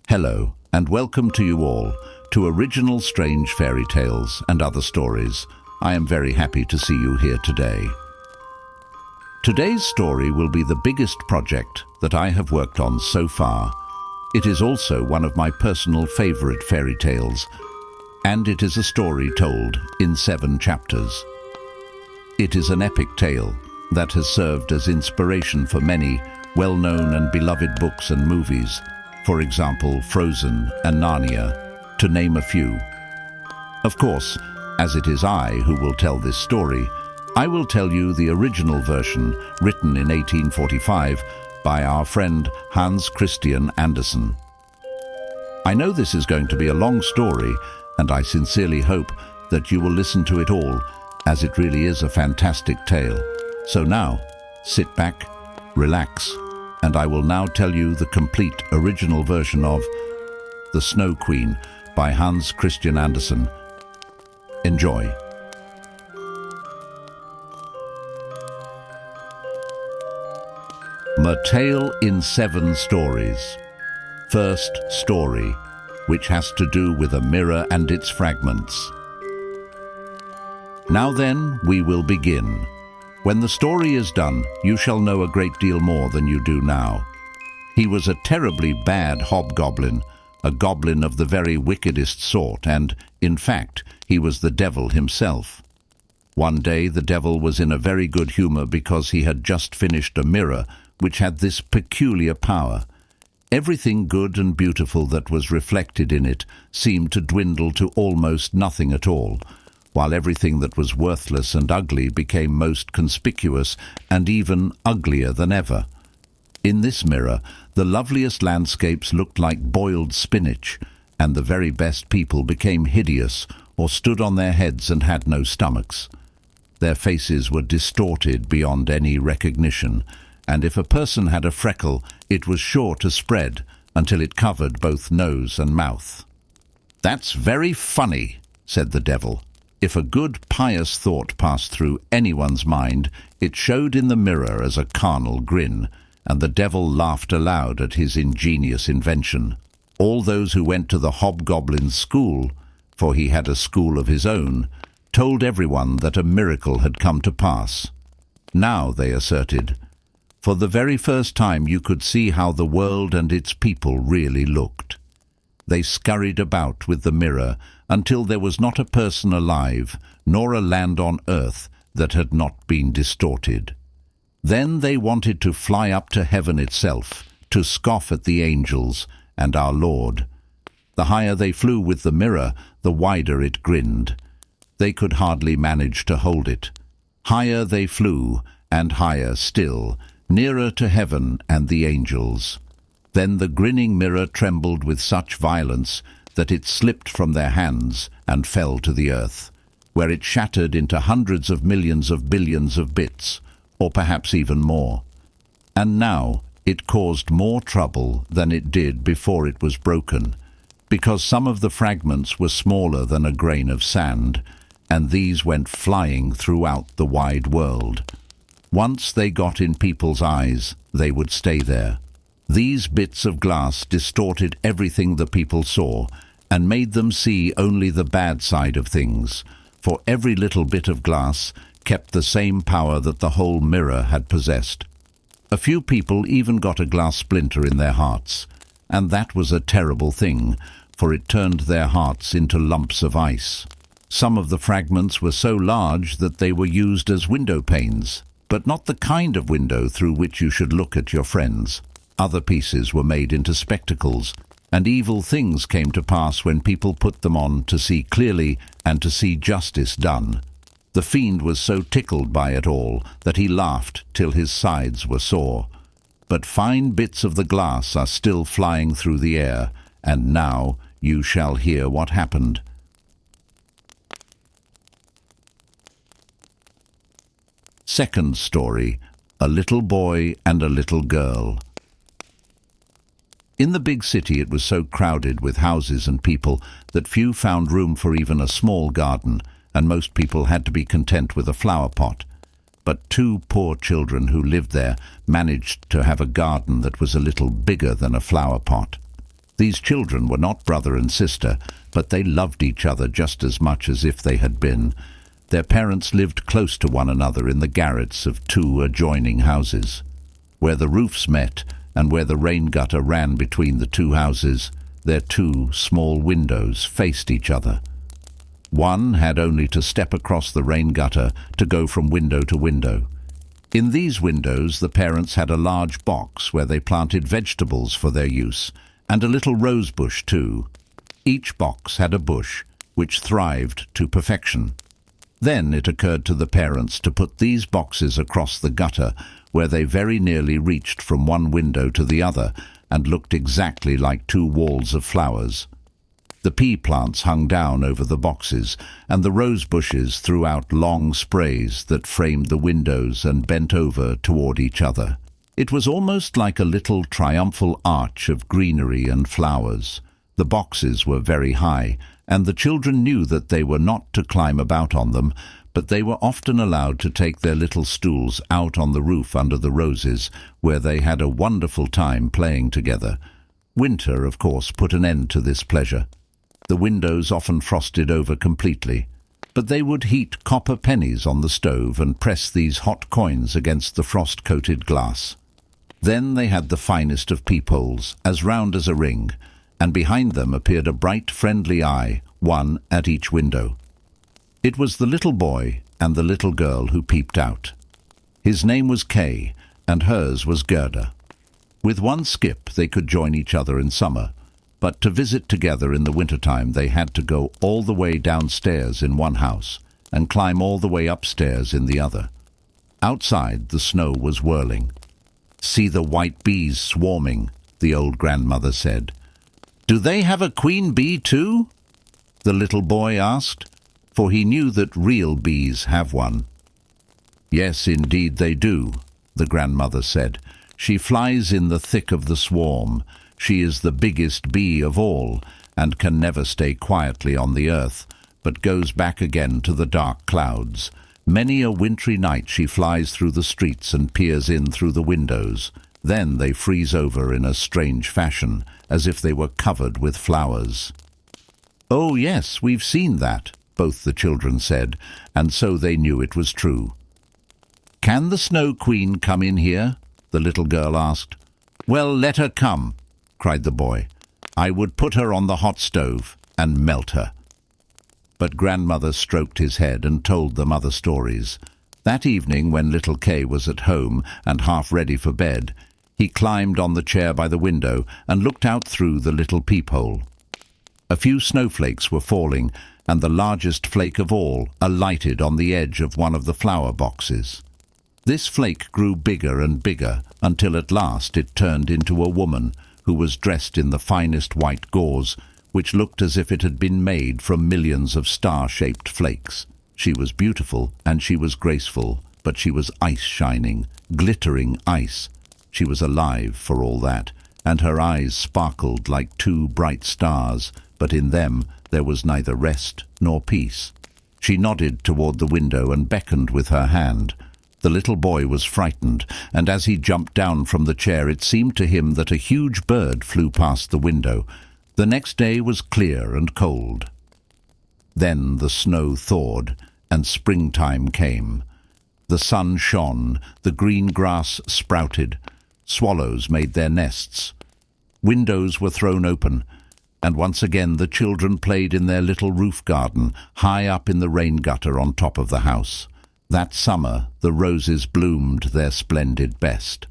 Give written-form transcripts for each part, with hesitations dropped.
Hello, and welcome to you all to Original Strange Fairy Tales and Other Stories. I am very happy to see you here today. Today's story will be the biggest project that I have worked on so far. It is also one of my personal favorite fairy tales, and it is a story told in 7 chapters. It is an epic tale that has served as inspiration for many well-known and beloved books and movies. For example, Frozen and Narnia, to name a few. Of course, as it is I who will tell this story, I will tell you the original version written in 1845 by our friend Hans Christian Andersen. I know this is going to be a long story, and I sincerely hope that you will listen to it all, as it really is a fantastic tale. So now, sit back, relax, and I will now tell you the complete original version of The Snow Queen by Hans Christian Andersen. Enjoy. A Tale in 7 Stories. First story, which has to do with a mirror and its fragments. Now then, we will begin. When the story is done, you shall know a great deal more than you do now. He was a terribly bad hobgoblin, a goblin of the very wickedest sort, and, in fact, he was the devil himself. One day the devil was in a very good humor because he had just finished a mirror which had this peculiar power. Everything good and beautiful that was reflected in it seemed to dwindle to almost nothing at all, while everything that was worthless and ugly became most conspicuous and even uglier than ever. In this mirror, the loveliest landscapes looked like boiled spinach, and the very best people became hideous or stood on their heads and had no stomachs. Their faces were distorted beyond any recognition, and if a person had a freckle, it was sure to spread until it covered both nose and mouth. "That's very funny," said the devil. If a good, pious thought passed through anyone's mind, it showed in the mirror as a carnal grin, and the devil laughed aloud at his ingenious invention. All those who went to the hobgoblin's school, for he had a school of his own, told everyone that a miracle had come to pass. Now, they asserted, for the very first time you could see how the world and its people really looked. They scurried about with the mirror until there was not a person alive, nor a land on earth, that had not been distorted. Then they wanted to fly up to heaven itself, to scoff at the angels and our Lord. The higher they flew with the mirror, the wider it grinned. They could hardly manage to hold it. Higher they flew, and higher still, nearer to heaven and the angels. Then the grinning mirror trembled with such violence that it slipped from their hands and fell to the earth, where it shattered into hundreds of millions of billions of bits, or perhaps even more. And now it caused more trouble than it did before it was broken, because some of the fragments were smaller than a grain of sand, and these went flying throughout the wide world. Once they got in people's eyes, they would stay there. These bits of glass distorted everything the people saw, and made them see only the bad side of things, for every little bit of glass kept the same power that the whole mirror had possessed. A few people even got a glass splinter in their hearts, and that was a terrible thing, for it turned their hearts into lumps of ice. Some of the fragments were so large that they were used as window panes, but not the kind of window through which you should look at your friends. Other pieces were made into spectacles, and evil things came to pass when people put them on to see clearly and to see justice done. The fiend was so tickled by it all that he laughed till his sides were sore. But fine bits of the glass are still flying through the air, and now you shall hear what happened. Second story, A Little Boy and a Little Girl. In the big city it was so crowded with houses and people that few found room for even a small garden, and most people had to be content with a flower pot. But 2 poor children who lived there managed to have a garden that was a little bigger than a flower pot. These children were not brother and sister, but they loved each other just as much as if they had been. Their parents lived close to one another in the garrets of 2 adjoining houses. Where the roofs met and where the rain gutter ran between the 2 houses, their 2 small windows faced each other. One had only to step across the rain gutter to go from window to window. In these windows the parents had a large box where they planted vegetables for their use, and a little rose bush too. Each box had a bush, which thrived to perfection. Then it occurred to the parents to put these boxes across the gutter, where they very nearly reached from one window to the other, and looked exactly like 2 walls of flowers. The pea plants hung down over the boxes, and the rose bushes threw out long sprays that framed the windows and bent over toward each other. It was almost like a little triumphal arch of greenery and flowers. The boxes were very high, and the children knew that they were not to climb about on them, but they were often allowed to take their little stools out on the roof under the roses, where they had a wonderful time playing together. Winter, of course, put an end to this pleasure. The windows often frosted over completely, but they would heat copper pennies on the stove and press these hot coins against the frost-coated glass. Then they had the finest of peepholes, as round as a ring, and behind them appeared a bright, friendly eye, one at each window. It was the little boy and the little girl who peeped out. His name was Kay, and hers was Gerda. With one skip they could join each other in summer, but to visit together in the winter-time they had to go all the way downstairs in one house and climb all the way upstairs in the other. Outside the snow was whirling. "See the white bees swarming," the old grandmother said. "Do they have a queen bee too?" the little boy asked, for he knew that real bees have one. "Yes, indeed they do," the grandmother said. "She flies in the thick of the swarm. She is the biggest bee of all, and can never stay quietly on the earth, but goes back again to the dark clouds. Many a wintry night she flies through the streets and peers in through the windows. Then they freeze over in a strange fashion, as if they were covered with flowers." "Oh yes, we've seen that," both the children said, and so they knew it was true. "Can the Snow Queen come in here?" the little girl asked. "Well, let her come," cried the boy. "I would put her on the hot stove and melt her." But grandmother stroked his head and told them other stories. That evening, when little Kay was at home and half ready for bed, he climbed on the chair by the window and looked out through the little peephole. A few snowflakes were falling, and the largest flake of all alighted on the edge of one of the flower boxes. This flake grew bigger and bigger, until at last it turned into a woman who was dressed in the finest white gauze, which looked as if it had been made from millions of star-shaped flakes. She was beautiful and she was graceful, but she was ice-shining, glittering ice. She was alive for all that, and her eyes sparkled like 2 bright stars, but in them there was neither rest nor peace. She nodded toward the window and beckoned with her hand. The little boy was frightened, and as he jumped down from the chair it seemed to him that a huge bird flew past the window. The next day was clear and cold. Then the snow thawed, and springtime came. The sun shone, the green grass sprouted, swallows made their nests. Windows were thrown open, and once again the children played in their little roof garden, high up in the rain gutter on top of the house. That summer the roses bloomed their splendid best.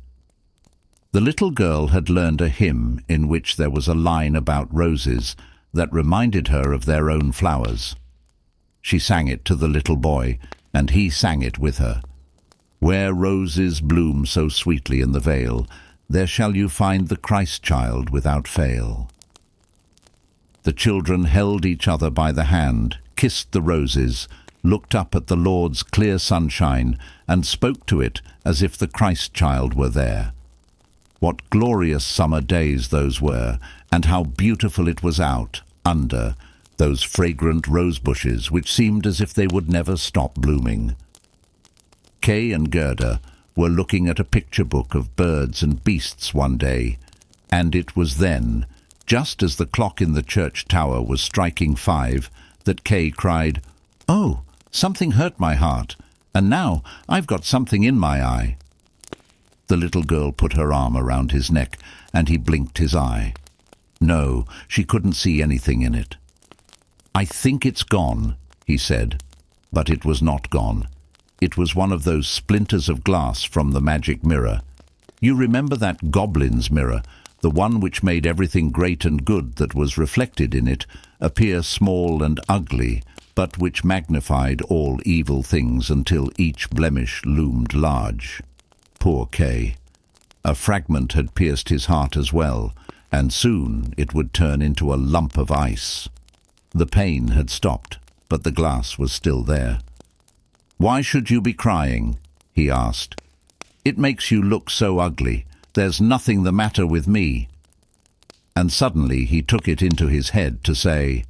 The little girl had learned a hymn in which there was a line about roses that reminded her of their own flowers. She sang it to the little boy, and he sang it with her. "Where roses bloom so sweetly in the vale, there shall you find the Christ-child without fail." The children held each other by the hand, kissed the roses, looked up at the Lord's clear sunshine, and spoke to it as if the Christ-child were there. What glorious summer days those were, and how beautiful it was out, under, those fragrant rose bushes which seemed as if they would never stop blooming. Kay and Gerda were looking at a picture book of birds and beasts one day, and it was then just as the clock in the church tower was striking 5, that Kay cried, "Oh, something hurt my heart, and now I've got something in my eye." The little girl put her arm around his neck, and he blinked his eye. No, she couldn't see anything in it. "I think it's gone," he said, but it was not gone. It was one of those splinters of glass from the magic mirror. You remember that goblin's mirror, the one which made everything great and good that was reflected in it appear small and ugly, but which magnified all evil things until each blemish loomed large. Poor Kay. A fragment had pierced his heart as well, and soon it would turn into a lump of ice. The pain had stopped, but the glass was still there. "Why should you be crying?" he asked. "It makes you look so ugly. There's nothing the matter with me." And suddenly he took it into his head to say,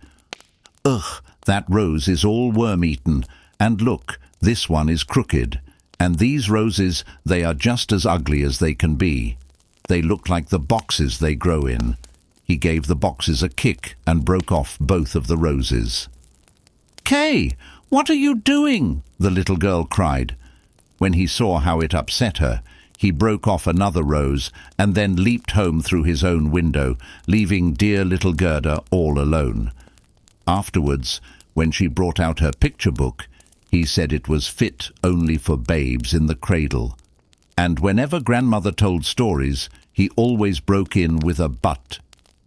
"Ugh, that rose is all worm-eaten, and look, this one is crooked, and these roses, they are just as ugly as they can be. They look like the boxes they grow in." He gave the boxes a kick and broke off both of the roses. "Kay, what are you doing?" the little girl cried. When he saw how it upset her, he broke off another rose and then leaped home through his own window, leaving dear little Gerda all alone. Afterwards, when she brought out her picture book, he said it was fit only for babes in the cradle. And whenever grandmother told stories, he always broke in with a but.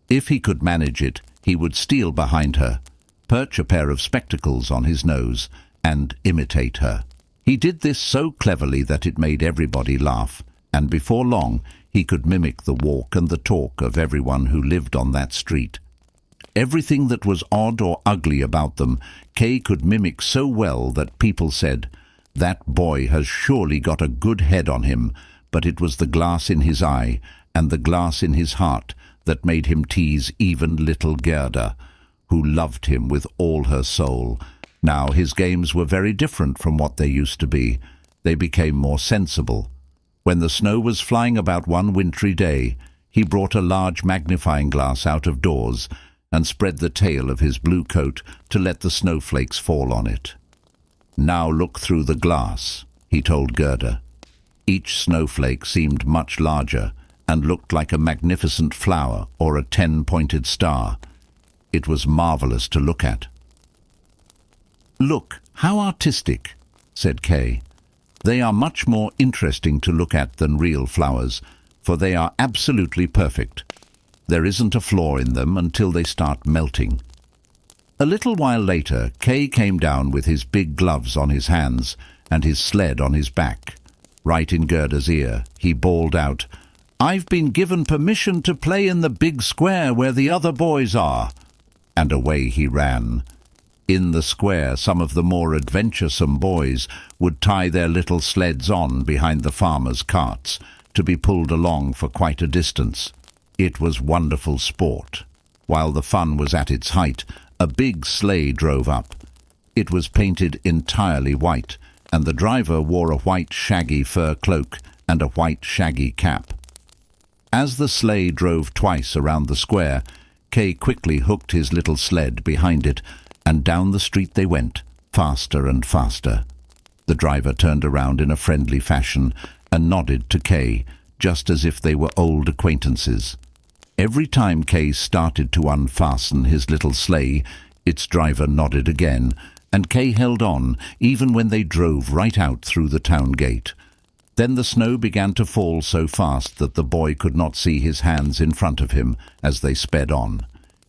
If he could manage it, he would steal behind her, perch a pair of spectacles on his nose, and imitate her. He did this so cleverly that it made everybody laugh, and before long he could mimic the walk and the talk of everyone who lived on that street. Everything that was odd or ugly about them, Kay could mimic so well that people said, "That boy has surely got a good head on him," but it was the glass in his eye and the glass in his heart that made him tease even little Gerda, who loved him with all her soul. Now his games were very different from what they used to be. They became more sensible. When the snow was flying about one wintry day, he brought a large magnifying glass out of doors and spread the tail of his blue coat to let the snowflakes fall on it. "Now look through the glass," he told Gerda. Each snowflake seemed much larger and looked like a magnificent flower or a 10-pointed star. It was marvelous to look at. "Look, how artistic," said Kay. "They are much more interesting to look at than real flowers, for they are absolutely perfect. There isn't a flaw in them until they start melting." A little while later, Kay came down with his big gloves on his hands and his sled on his back. Right in Gerda's ear, he bawled out, "I've been given permission to play in the big square where the other boys are." And away he ran. In the square, some of the more adventuresome boys would tie their little sleds on behind the farmers' carts to be pulled along for quite a distance. It was wonderful sport. While the fun was at its height, a big sleigh drove up. It was painted entirely white, and the driver wore a white shaggy fur cloak and a white shaggy cap. As the sleigh drove twice around the square, Kay quickly hooked his little sled behind it, and down the street they went, faster and faster. The driver turned around in a friendly fashion and nodded to Kay, just as if they were old acquaintances. Every time Kay started to unfasten his little sleigh, its driver nodded again, and Kay held on, even when they drove right out through the town gate. Then the snow began to fall so fast that the boy could not see his hands in front of him as they sped on.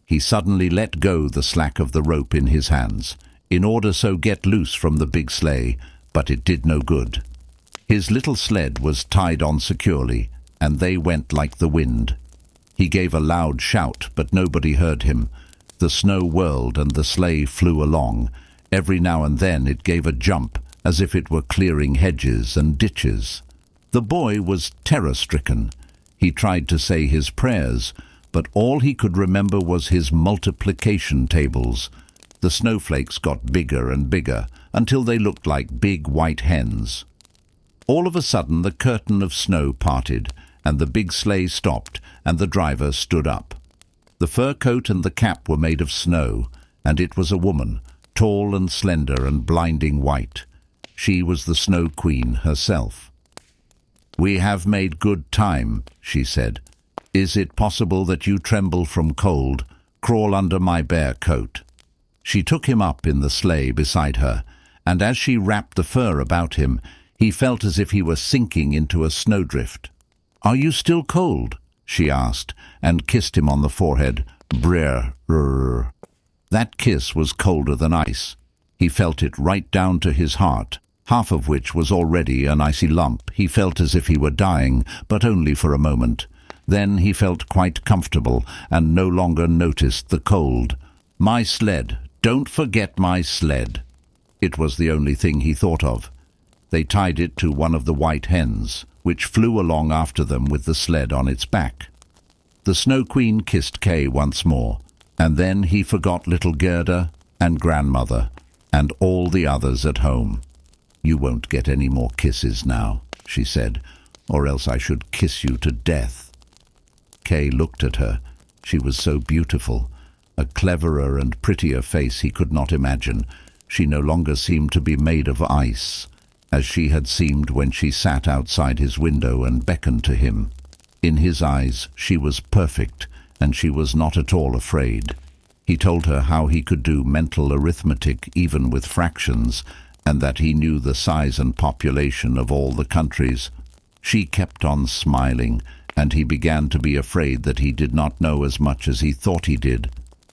He suddenly let go the slack of the rope in his hands, in order so get loose from the big sleigh, but it did no good. His little sled was tied on securely, and they went like the wind. He gave a loud shout, but nobody heard him. The snow whirled and the sleigh flew along. Every now and then it gave a jump, as if it were clearing hedges and ditches. The boy was terror-stricken. He tried to say his prayers, but all he could remember was his multiplication tables. The snowflakes got bigger and bigger, until they looked like big white hens. All of a sudden the curtain of snow parted, and the big sleigh stopped, and the driver stood up. The fur coat and the cap were made of snow, and it was a woman, tall and slender and blinding white. She was the Snow Queen herself. "We have made good time," she said. "Is it possible that you tremble from cold? Crawl under my bare coat." She took him up in the sleigh beside her, and as she wrapped the fur about him, he felt as if he were sinking into a snowdrift. "Are you still cold?" she asked, and kissed him on the forehead. Brrr. That kiss was colder than ice. He felt it right down to his heart, half of which was already an icy lump. He felt as if he were dying, but only for a moment. Then he felt quite comfortable and no longer noticed the cold. "My sled. Don't forget my sled." It was the only thing he thought of. They tied it to one of the white hens, which flew along after them with the sled on its back. The Snow Queen kissed Kay once more, and then he forgot little Gerda and grandmother and all the others at home. "You won't get any more kisses now," she said, "or else I should kiss you to death." Kay looked at her. She was so beautiful. A cleverer and prettier face he could not imagine. She no longer seemed to be made of ice, as she had seemed when she sat outside his window and beckoned to him. In his eyes she was perfect, and she was not at all afraid. He told her how he could do mental arithmetic even with fractions, and that he knew the size and population of all the countries. She kept on smiling, and he began to be afraid that he did not know as much as he thought he did.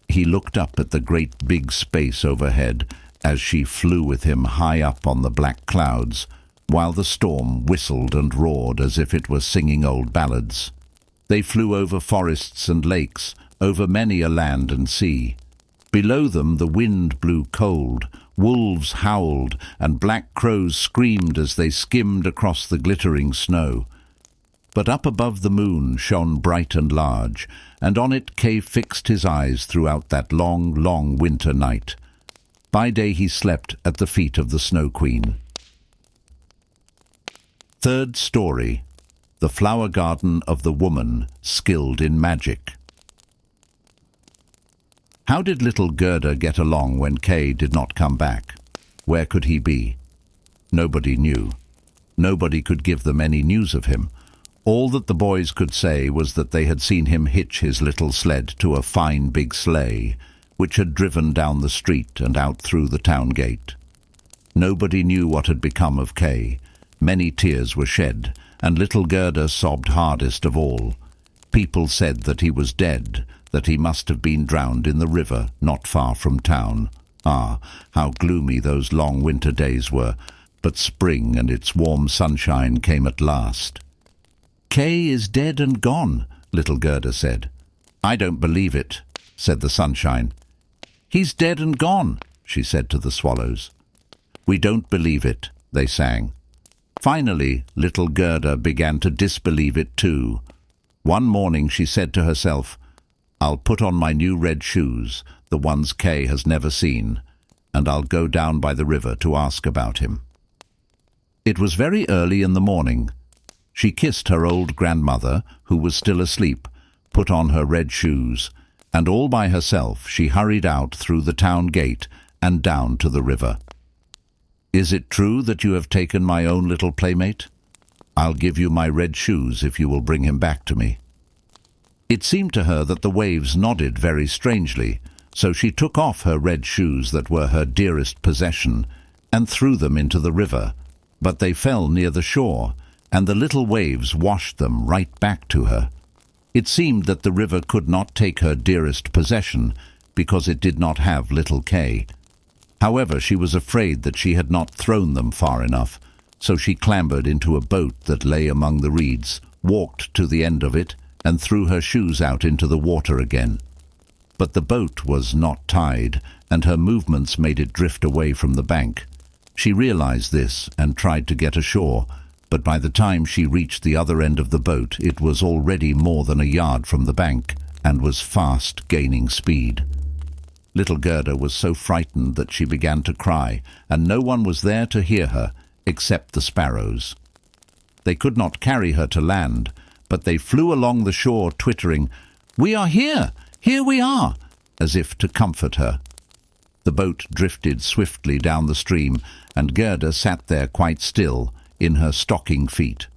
He looked up at the great big space overhead as she flew with him high up on the black clouds, while the storm whistled and roared as if it were singing old ballads. They flew over forests and lakes, over many a land and sea. Below them the wind blew cold, wolves howled, and black crows screamed as they skimmed across the glittering snow. But up above the moon shone bright and large, and on it Kay fixed his eyes throughout that long, long winter night. By day he slept at the feet of the Snow Queen. Third story. The Flower Garden of the Woman Skilled in Magic. How did little Gerda get along when Kay did not come back? Where could he be? Nobody knew. Nobody could give them any news of him. All that the boys could say was that they had seen him hitch his little sled to a fine big sleigh, which had driven down the street and out through the town gate. Nobody knew what had become of Kay. Many tears were shed, and little Gerda sobbed hardest of all. People said that he was dead, that he must have been drowned in the river not far from town. Ah, how gloomy those long winter days were, but spring and its warm sunshine came at last. "Kay is dead and gone," little Gerda said. "I don't believe it," said the sunshine. "He's dead and gone," she said to the swallows. "We don't believe it," they sang. Finally, little Gerda began to disbelieve it too. One morning she said to herself, "I'll put on my new red shoes, the ones Kay has never seen, and I'll go down by the river to ask about him." It was very early in the morning. She kissed her old grandmother, who was still asleep, put on her red shoes, and all by herself she hurried out through the town gate and down to the river. "Is it true that you have taken my own little playmate? I'll give you my red shoes if you will bring him back to me." It seemed to her that the waves nodded very strangely, so she took off her red shoes that were her dearest possession and threw them into the river, but they fell near the shore, and the little waves washed them right back to her. It seemed that the river could not take her dearest possession because it did not have little Kay. However, she was afraid that she had not thrown them far enough, so she clambered into a boat that lay among the reeds, walked to the end of it, and threw her shoes out into the water again. But the boat was not tied, and her movements made it drift away from the bank. She realized this and tried to get ashore, but by the time she reached the other end of the boat it was already more than a yard from the bank and was fast gaining speed. Little Gerda was so frightened that she began to cry, and no one was there to hear her except the sparrows. They could not carry her to land, but they flew along the shore twittering, "We are here! "Here we are," as if to comfort her. The boat drifted swiftly down the stream, and Gerda sat there quite still, in her stocking feet.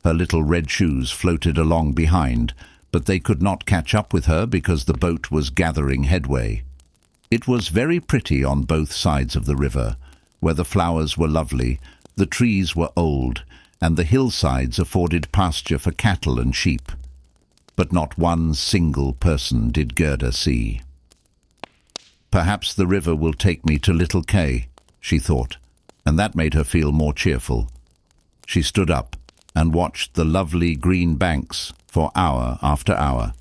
Her little red shoes floated along behind, but they could not catch up with her because the boat was gathering headway. It was very pretty on both sides of the river, where the flowers were lovely, the trees were old, and the hillsides afforded pasture for cattle and sheep. But not one single person did Gerda see. "Perhaps the river will take me to Little Kay," she thought, and that made her feel more cheerful. She stood up and watched the lovely green banks for hour after hour.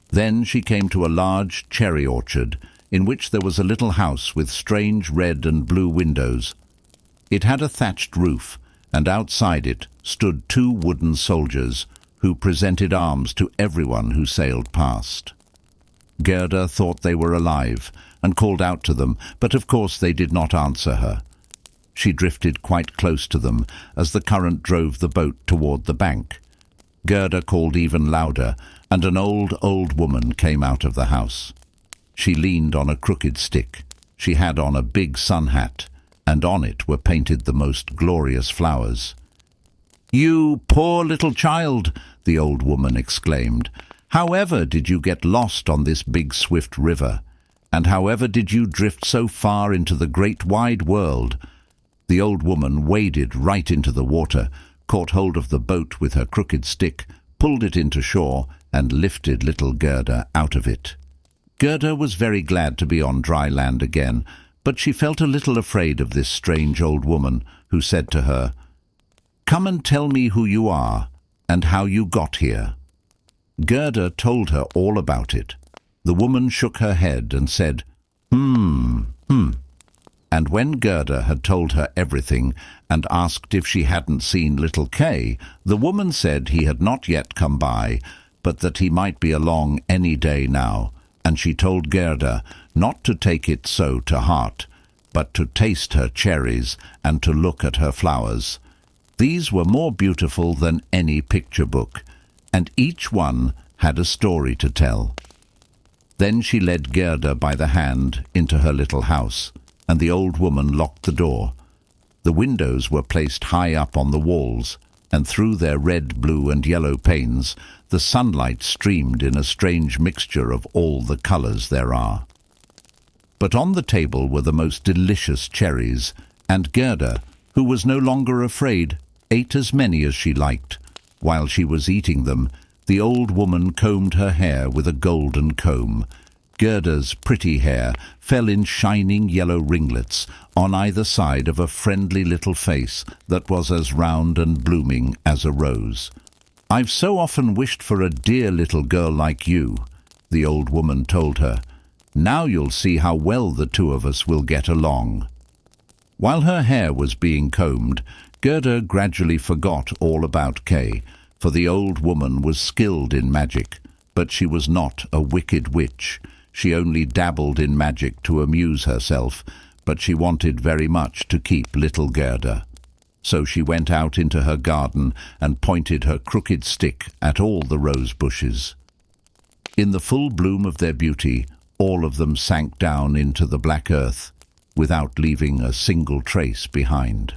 Then she came to a large cherry orchard in which there was a little house with strange red and blue windows. It had a thatched roof, and outside it stood 2 wooden soldiers who presented arms to everyone who sailed past. Gerda thought they were alive and called out to them, but of course they did not answer her. She drifted quite close to them as the current drove the boat toward the bank. Gerda called even louder, and an old woman came out of the house. She leaned on a crooked stick. She had on a big sun hat, and on it were painted the most glorious flowers. "You poor little child," the old woman exclaimed. "However did you get lost on this big swift river? And however did you drift so far into the great wide world?" The old woman waded right into the water, caught hold of the boat with her crooked stick, pulled it into shore, and lifted little Gerda out of it. Gerda was very glad to be on dry land again, but she felt a little afraid of this strange old woman, who said to her, "Come and tell me who you are, and how you got here." Gerda told her all about it. The woman shook her head and said, And when Gerda had told her everything and asked if she hadn't seen Little Kay, the woman said he had not yet come by, but that he might be along any day now, and she told Gerda not to take it so to heart, but to taste her cherries and to look at her flowers. These were more beautiful than any picture book, and each one had a story to tell. Then she led Gerda by the hand into her little house, and the old woman locked the door. The windows were placed high up on the walls, and through their red, blue, and yellow panes the sunlight streamed in a strange mixture of all the colours there are. But on the table were the most delicious cherries, and Gerda, who was no longer afraid, ate as many as she liked. While she was eating them, the old woman combed her hair with a golden comb. Gerda's pretty hair fell in shining yellow ringlets on either side of a friendly little face that was as round and blooming as a rose. "I've so often wished for a dear little girl like you," the old woman told her. "Now you'll see how well the 2 of us will get along." While her hair was being combed, Gerda gradually forgot all about Kay, for the old woman was skilled in magic, but she was not a wicked witch. She only dabbled in magic to amuse herself, but she wanted very much to keep little Gerda. So she went out into her garden and pointed her crooked stick at all the rose bushes. In the full bloom of their beauty, all of them sank down into the black earth, without leaving a single trace behind.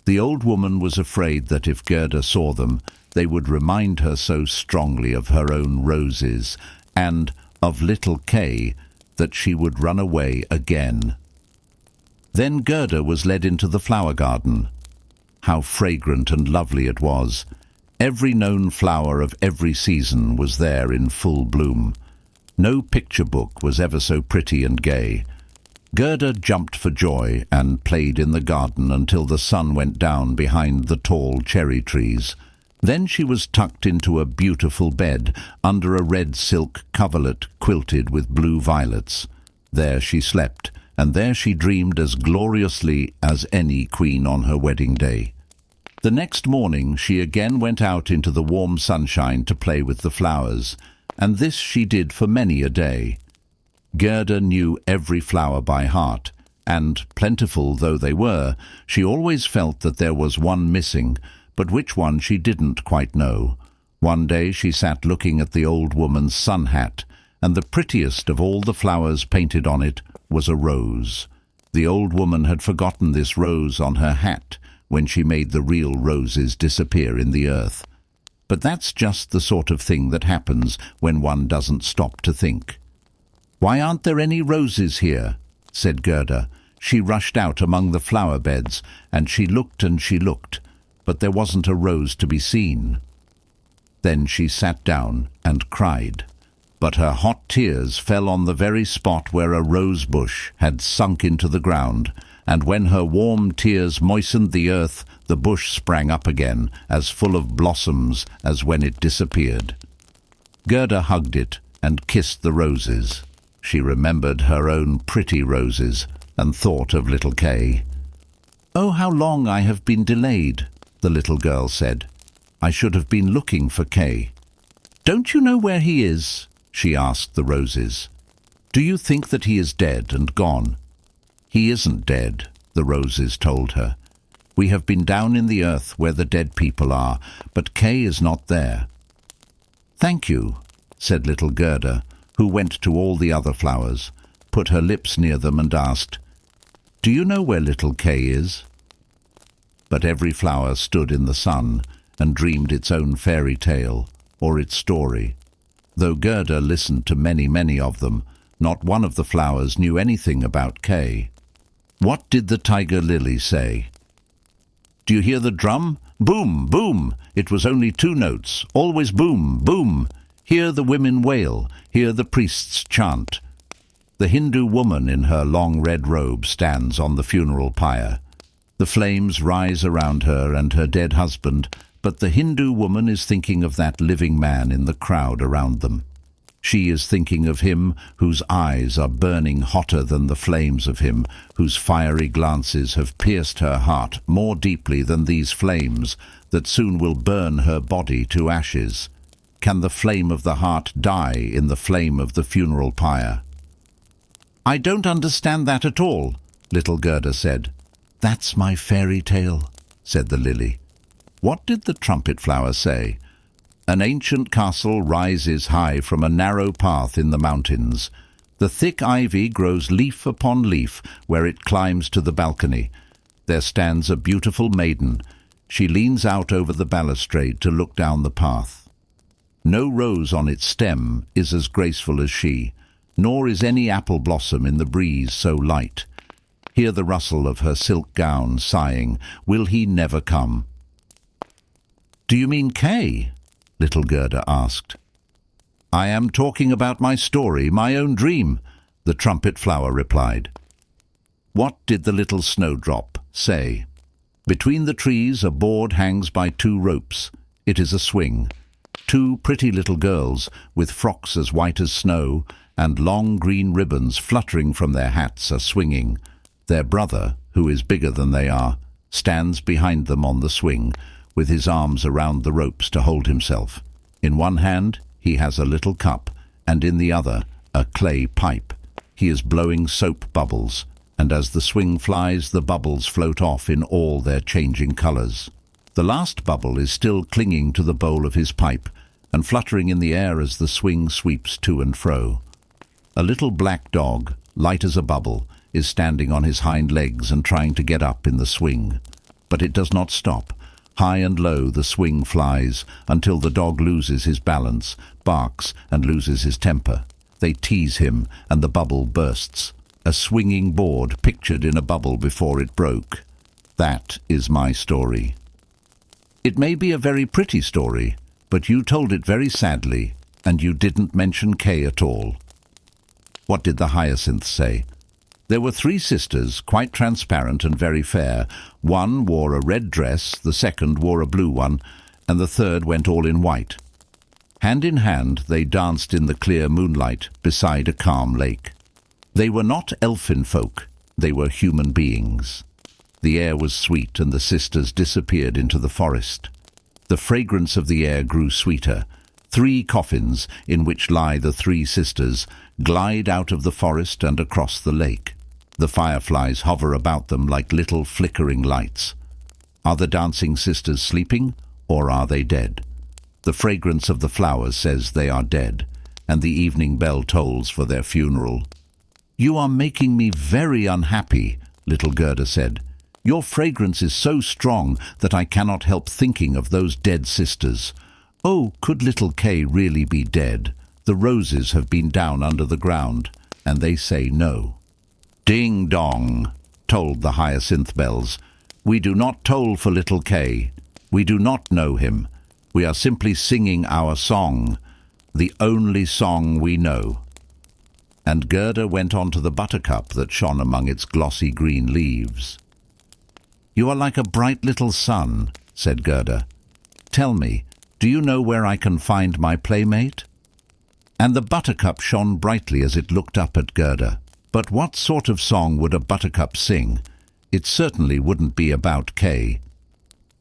The old woman was afraid that if Gerda saw them, they would remind her so strongly of her own roses, and of Little Kay, that she would run away again. Then Gerda was led into the flower garden. How fragrant and lovely it was! Every known flower of every season was there in full bloom. No picture book was ever so pretty and gay. Gerda jumped for joy and played in the garden until the sun went down behind the tall cherry trees. Then she was tucked into a beautiful bed under a red silk coverlet quilted with blue violets. There she slept, and there she dreamed as gloriously as any queen on her wedding day. The next morning she again went out into the warm sunshine to play with the flowers, and this she did for many a day. Gerda knew every flower by heart, and, plentiful though they were, she always felt that there was one missing, but which one she didn't quite know. One day she sat looking at the old woman's sun hat, and the prettiest of all the flowers painted on it was a rose. The old woman had forgotten this rose on her hat when she made the real roses disappear in the earth. But that's just the sort of thing that happens when one doesn't stop to think. "Why aren't there any roses here?" said Gerda. She rushed out among the flower beds, and she looked, but there wasn't a rose to be seen. Then she sat down and cried. But her hot tears fell on the very spot where a rose bush had sunk into the ground, and when her warm tears moistened the earth, the bush sprang up again, as full of blossoms as when it disappeared. Gerda hugged it and kissed the roses. She remembered her own pretty roses and thought of little Kay. "Oh, how long I have been delayed," the little girl said. "I should have been looking for Kay." "Don't you know where he is?" she asked the roses. "Do you think that he is dead and gone?" "He isn't dead," the roses told her. "We have been down in the earth where the dead people are, but Kay is not there." "Thank you," said little Gerda, who went to all the other flowers, put her lips near them and asked, "Do you know where little Kay is?" But every flower stood in the sun and dreamed its own fairy tale or its story. Though Gerda listened to many of them, not one of the flowers knew anything about Kay. What did the tiger lily say? "Do you hear the drum? Boom, boom! It was only 2 notes, always boom, boom. Hear the women wail, hear the priests chant." The Hindu woman in her long red robe stands on the funeral pyre. The flames rise around her and her dead husband, but the Hindu woman is thinking of that living man in the crowd around them. She is thinking of him whose eyes are burning hotter than the flames of him, whose fiery glances have pierced her heart more deeply than these flames, that soon will burn her body to ashes. Can the flame of the heart die in the flame of the funeral pyre? "I don't understand that at all," little Gerda said. "That's my fairy tale," said the lily. What did the trumpet flower say? "An ancient castle rises high from a narrow path in the mountains. The thick ivy grows leaf upon leaf where it climbs to the balcony. There stands a beautiful maiden. She leans out over the balustrade to look down the path. No rose on its stem is as graceful as she, nor is any apple blossom in the breeze so light. Hear the rustle of her silk gown, sighing, will he never come?" "Do you mean Kay?" little Gerda asked. "I am talking about my story, my own dream," the trumpet flower replied. What did the little snowdrop say? "Between the trees a board hangs by 2 ropes. It is a swing. 2 pretty little girls, with frocks as white as snow, and long green ribbons fluttering from their hats, are swinging. Their brother, who is bigger than they are, stands behind them on the swing, with his arms around the ropes to hold himself. In one hand he has a little cup, and in the other a clay pipe. He is blowing soap bubbles, and as the swing flies, the bubbles float off in all their changing colours. The last bubble is still clinging to the bowl of his pipe, and fluttering in the air as the swing sweeps to and fro. A little black dog, light as a bubble, is standing on his hind legs and trying to get up in the swing. But it does not stop. High and low the swing flies until the dog loses his balance, barks, and loses his temper. They tease him, and the bubble bursts. A swinging board pictured in a bubble before it broke. That is my story. It may be a very pretty story, but you told it very sadly, and you didn't mention Kay at all. What did the hyacinth say? There were 3 sisters, quite transparent and very fair. One wore a red dress, the second wore a blue one, and the third went all in white. Hand in hand they danced in the clear moonlight beside a calm lake. They were not elfin folk, they were human beings. The air was sweet, and the sisters disappeared into the forest. The fragrance of the air grew sweeter. 3 coffins, in which lie the 3 sisters, glide out of the forest and across the lake. The fireflies hover about them like little flickering lights. Are the dancing sisters sleeping, or are they dead? The fragrance of the flowers says they are dead, and the evening bell tolls for their funeral. "You are making me very unhappy," little Gerda said. "Your fragrance is so strong that I cannot help thinking of those dead sisters. Oh, could little Kay really be dead? The roses have been down under the ground, and they say no." "Ding dong," tolled the hyacinth bells. "We do not toll for little Kay. We do not know him. We are simply singing our song, the only song we know." And Gerda went on to the buttercup that shone among its glossy green leaves. "You are like a bright little sun," said Gerda. "Tell me, do you know where I can find my playmate?" And the buttercup shone brightly as it looked up at Gerda. But what sort of song would a buttercup sing? It certainly wouldn't be about Kay.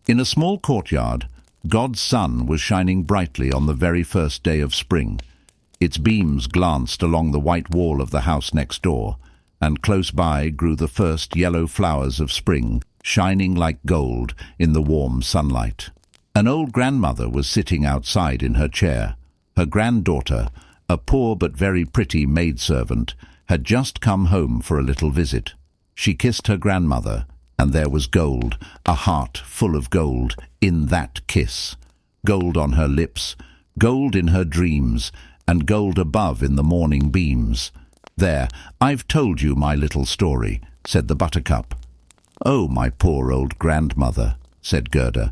In a small courtyard, God's sun was shining brightly on the very first day of spring. Its beams glanced along the white wall of the house next door, and close by grew the first yellow flowers of spring, shining like gold in the warm sunlight. An old grandmother was sitting outside in her chair. Her granddaughter, a poor but very pretty maidservant, had just come home for a little visit. She kissed her grandmother, and there was gold, a heart full of gold, in that kiss. Gold on her lips, gold in her dreams, and gold above in the morning beams. "There, I've told you my little story," said the buttercup. "Oh, my poor old grandmother," said Gerda.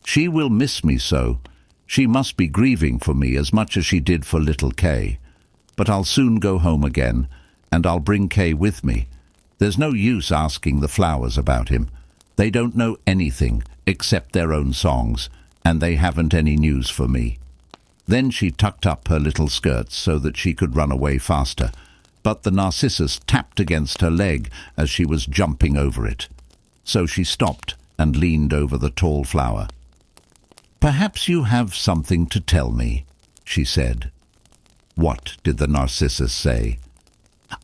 "She will miss me so. She must be grieving for me as much as she did for little Kay. But I'll soon go home again, and I'll bring Kay with me. There's no use asking the flowers about him. They don't know anything except their own songs, and they haven't any news for me." Then she tucked up her little skirts so that she could run away faster, but the narcissus tapped against her leg as she was jumping over it. So she stopped and leaned over the tall flower. "Perhaps you have something to tell me," she said. "What?" did the narcissus say.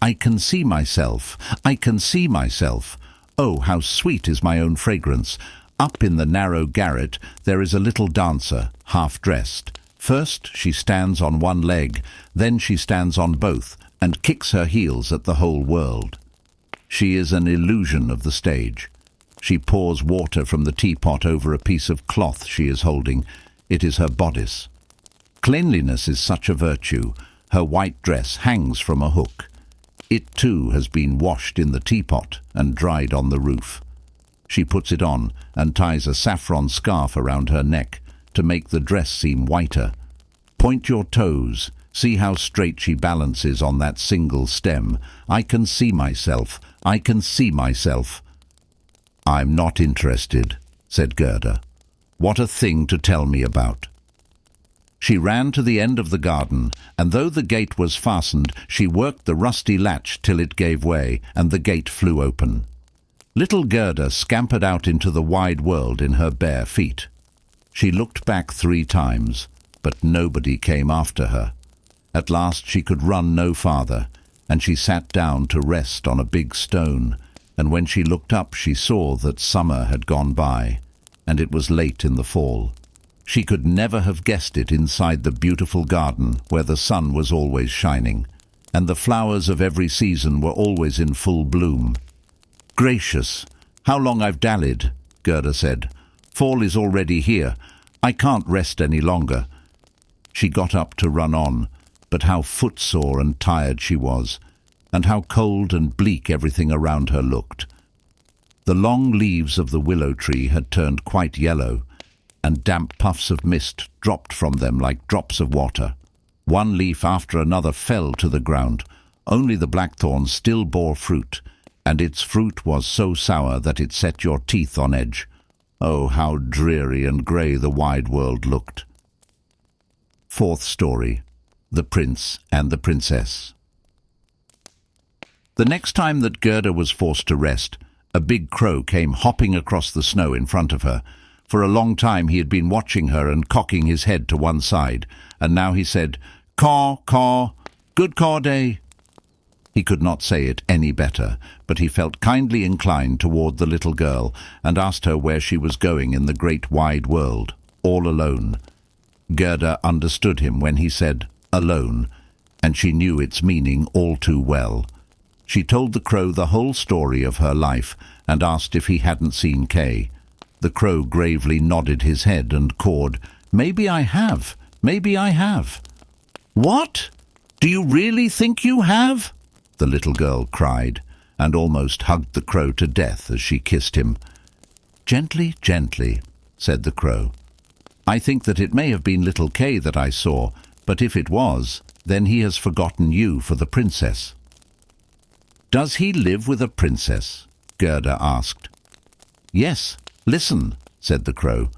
"I can see myself. I can see myself. Oh, how sweet is my own fragrance. Up in the narrow garret there is a little dancer, half-dressed. First she stands on one leg, then she stands on both, and kicks her heels at the whole world. She is an illusion of the stage. She pours water from the teapot over a piece of cloth she is holding. It is her bodice. Cleanliness is such a virtue. Her white dress hangs from a hook. It too has been washed in the teapot and dried on the roof. She puts it on and ties a saffron scarf around her neck to make the dress seem whiter. Point your toes. See how straight she balances on that single stem. I can see myself. I can see myself." "I'm not interested," said Gerda. "What a thing to tell me about." She ran to the end of the garden, and though the gate was fastened, she worked the rusty latch till it gave way, and the gate flew open. Little Gerda scampered out into the wide world in her bare feet. She looked back 3 times, but nobody came after her. At last she could run no farther, and she sat down to rest on a big stone, and when she looked up she saw that summer had gone by, and it was late in the fall. She could never have guessed it inside the beautiful garden where the sun was always shining, and the flowers of every season were always in full bloom. "Gracious, how long I've dallied," Gerda said. "Fall is already here. I can't rest any longer." She got up to run on, but how footsore and tired she was, and how cold and bleak everything around her looked. The long leaves of the willow tree had turned quite yellow, and damp puffs of mist dropped from them like drops of water. One leaf after another fell to the ground. Only the blackthorn still bore fruit, and its fruit was so sour that it set your teeth on edge. Oh, how dreary and grey the wide world looked. 4th story, The Prince and the Princess. The next time that Gerda was forced to rest, a big crow came hopping across the snow in front of her. For a long time he had been watching her and cocking his head to one side, and now he said, "Caw, caw, good caw day." He could not say it any better, but he felt kindly inclined toward the little girl and asked her where she was going in the great wide world, all alone. Gerda understood him when he said, alone, and she knew its meaning all too well. She told the crow the whole story of her life and asked if he hadn't seen Kay. The crow gravely nodded his head and cawed, "Maybe I have, maybe I have." "What? Do you really think you have?" the little girl cried, and almost hugged the crow to death as she kissed him. "Gently, gently," said the crow. "I think that it may have been little Kay that I saw, but if it was, then he has forgotten you for the princess." "Does he live with a princess?" Gerda asked. "Yes, listen," said the crow,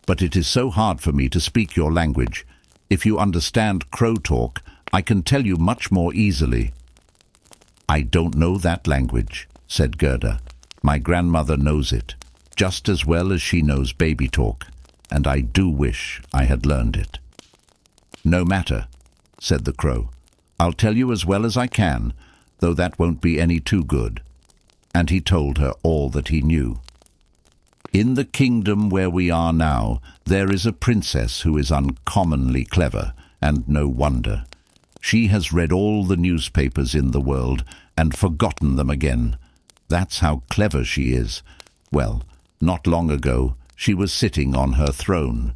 "but it is so hard for me to speak your language. If you understand crow talk, I can tell you much more easily." "I don't know that language," said Gerda. "My grandmother knows it, just as well as she knows baby talk, and I do wish I had learned it." "No matter," said the crow. "I'll tell you as well as I can, though that won't be any too good." And he told her all that he knew. "In the kingdom where we are now, there is a princess who is uncommonly clever, and no wonder. She has read all the newspapers in the world and forgotten them again. That's how clever she is. Well, not long ago, she was sitting on her throne.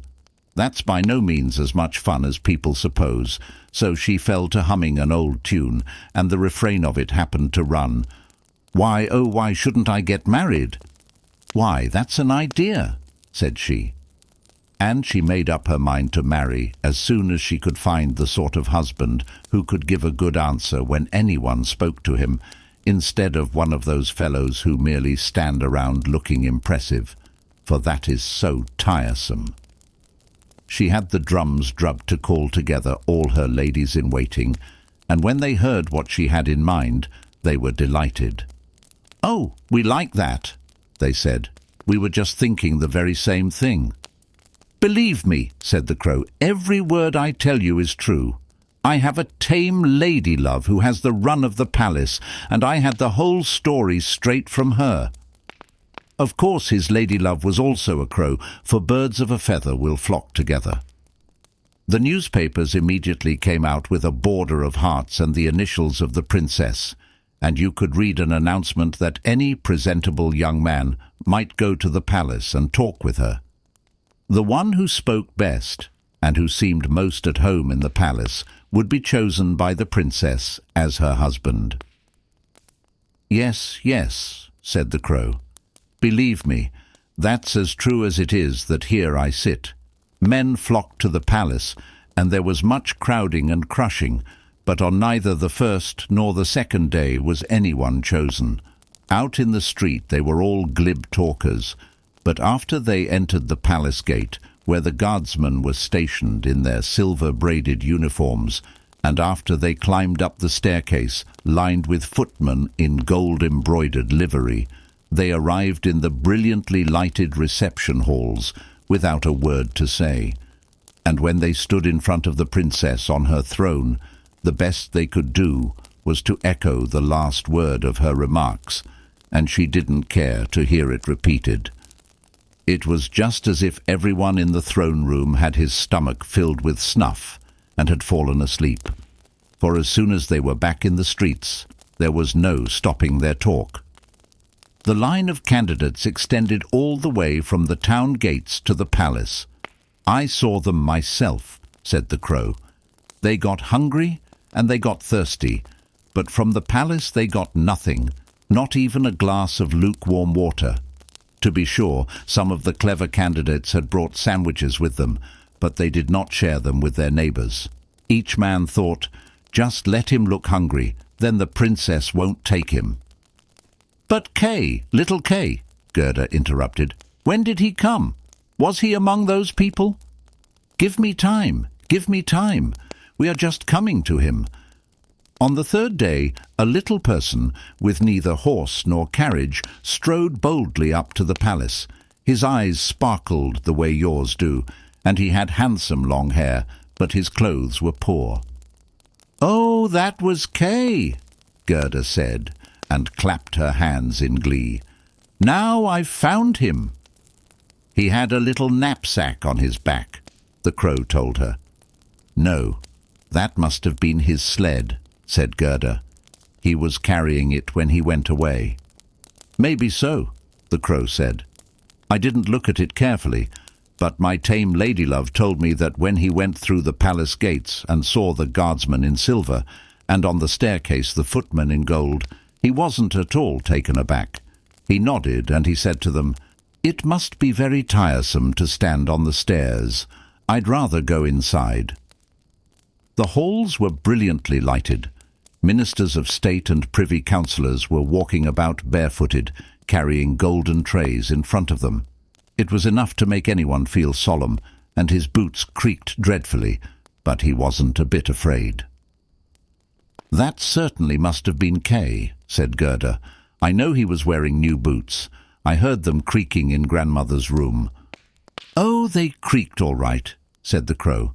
That's by no means as much fun as people suppose, so she fell to humming an old tune, and the refrain of it happened to run, "Why, oh, why shouldn't I get married?" "Why, that's an idea," said she. And she made up her mind to marry as soon as she could find the sort of husband who could give a good answer when anyone spoke to him, instead of one of those fellows who merely stand around looking impressive, for that is so tiresome. She had the drums drubbed to call together all her ladies-in-waiting, and when they heard what she had in mind, they were delighted. "Oh, we like that," they said. "We were just thinking the very same thing." "Believe me," said the crow, "every word I tell you is true. I have a tame lady-love who has the run of the palace, and I had the whole story straight from her." Of course his lady-love was also a crow, for birds of a feather will flock together. The newspapers immediately came out with a border of hearts and the initials of the princess, and you could read an announcement that any presentable young man might go to the palace and talk with her. The one who spoke best, and who seemed most at home in the palace, would be chosen by the princess as her husband. "Yes, yes," said the crow. "Believe me, that's as true as it is that here I sit. Men flocked to the palace, and there was much crowding and crushing, but on neither the first nor the second day was anyone chosen. Out in the street they were all glib talkers, but after they entered the palace gate, where the guardsmen were stationed in their silver-braided uniforms, and after they climbed up the staircase, lined with footmen in gold-embroidered livery, they arrived in the brilliantly lighted reception halls without a word to say. And when they stood in front of the princess on her throne, the best they could do was to echo the last word of her remarks, and she didn't care to hear it repeated. It was just as if everyone in the throne room had his stomach filled with snuff and had fallen asleep, for as soon as they were back in the streets, there was no stopping their talk. The line of candidates extended all the way from the town gates to the palace. "I saw them myself," said the crow. "They got hungry and they got thirsty, but from the palace they got nothing, not even a glass of lukewarm water. To be sure, some of the clever candidates had brought sandwiches with them, but they did not share them with their neighbours. Each man thought, just let him look hungry, then the princess won't take him." "But Kay, little Kay," Gerda interrupted, "when did he come? Was he among those people?" "Give me time, give me time. We are just coming to him." On the third day, a little person, with neither horse nor carriage, strode boldly up to the palace. His eyes sparkled the way yours do, and he had handsome long hair, but his clothes were poor. "Oh, that was Kay," Gerda said, and clapped her hands in glee. "Now I've found him." He had a little knapsack on his back. the crow told her. No, that must have been his sled, said Gerda. He was carrying it when he went away. Maybe so, the crow said. I didn't look at it carefully, but my tame ladylove told me that when he went through the palace gates and saw the guardsman in silver, and on the staircase the footman in gold, he wasn't at all taken aback. He nodded and he said to them, "It must be very tiresome to stand on the stairs. I'd rather go inside." The halls were brilliantly lighted. Ministers of state and privy councillors were walking about barefooted, carrying golden trays in front of them. It was enough to make anyone feel solemn, and his boots creaked dreadfully, but he wasn't a bit afraid. "That certainly must have been Kay," said Gerda. "I know he was wearing new boots. I heard them creaking in grandmother's room." "Oh, they creaked all right," said the crow.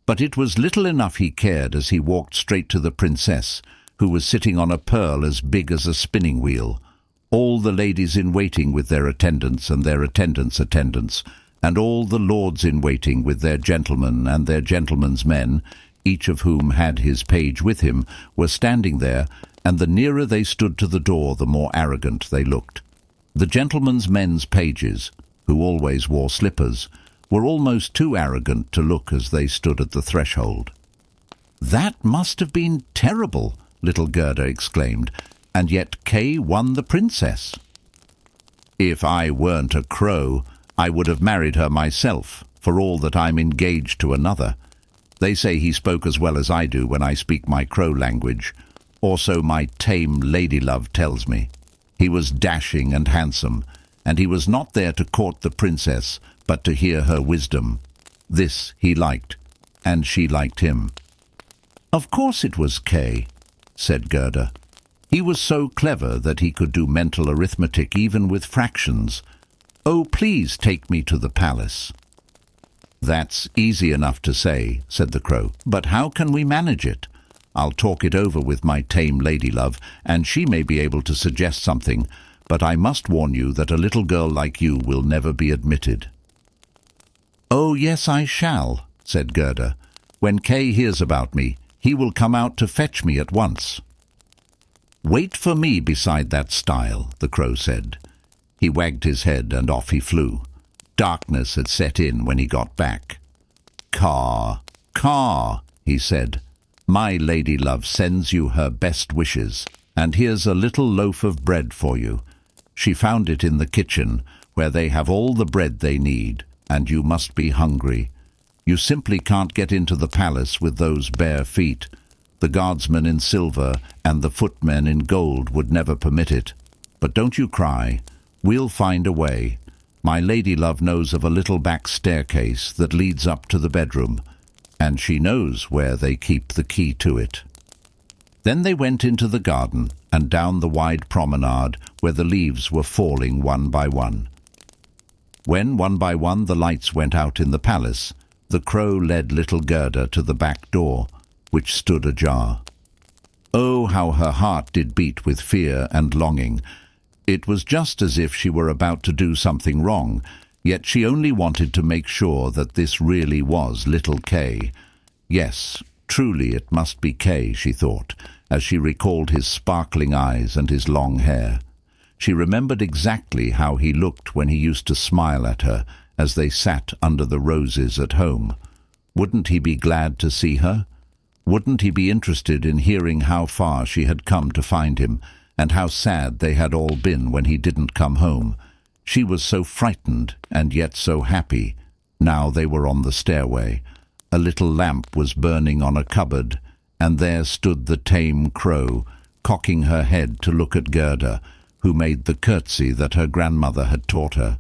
But it was little enough he cared as he walked straight to the princess, who was sitting on a pearl as big as a spinning wheel. All the ladies in waiting with their attendants and their attendants' attendants, and all the lords in waiting with their gentlemen and their gentlemen's men, each of whom had his page with him, were standing there, and the nearer they stood to the door the more arrogant they looked. The gentlemen's men's pages, who always wore slippers, were almost too arrogant to look as they stood at the threshold. "That must have been terrible," little Gerda exclaimed, "and yet Kay won the princess." "If I weren't a crow, I would have married her myself, for all that I'm engaged to another. They say he spoke as well as I do when I speak my crow language, or so my tame ladylove tells me. He was dashing and handsome, and he was not there to court the princess, but to hear her wisdom. This he liked, and she liked him." "Of course it was Kay," said Gerda. "He was so clever that he could do mental arithmetic even with fractions. Oh, please take me to the palace." "That's easy enough to say," said the crow, "but how can we manage it? I'll talk it over with my tame ladylove, and she may be able to suggest something, but I must warn you that a little girl like you will never be admitted." "Oh, yes, I shall," said Gerda. "When Kay hears about me, he will come out to fetch me at once." "Wait for me beside that stile," the crow said. He wagged his head and off he flew. Darkness had set in when he got back. "Caw, caw," he said. "My ladylove sends you her best wishes, and here's a little loaf of bread for you. She found it in the kitchen, where they have all the bread they need, and you must be hungry. You simply can't get into the palace with those bare feet. The guardsmen in silver and the footmen in gold would never permit it. But don't you cry. We'll find a way. My ladylove knows of a little back staircase that leads up to the bedroom, and she knows where they keep the key to it." Then they went into the garden and down the wide promenade where the leaves were falling one by one. When, one by one, the lights went out in the palace, the crow led little Gerda to the back door, which stood ajar. Oh, how her heart did beat with fear and longing! It was just as if she were about to do something wrong, yet she only wanted to make sure that this really was little Kay. Yes, truly it must be Kay, she thought, as she recalled his sparkling eyes and his long hair. She remembered exactly how he looked when he used to smile at her as they sat under the roses at home. Wouldn't he be glad to see her? Wouldn't he be interested in hearing how far she had come to find him, and how sad they had all been when he didn't come home? She was so frightened and yet so happy. Now they were on the stairway. A little lamp was burning on a cupboard, and there stood the tame crow, cocking her head to look at Gerda, who made the curtsy that her grandmother had taught her.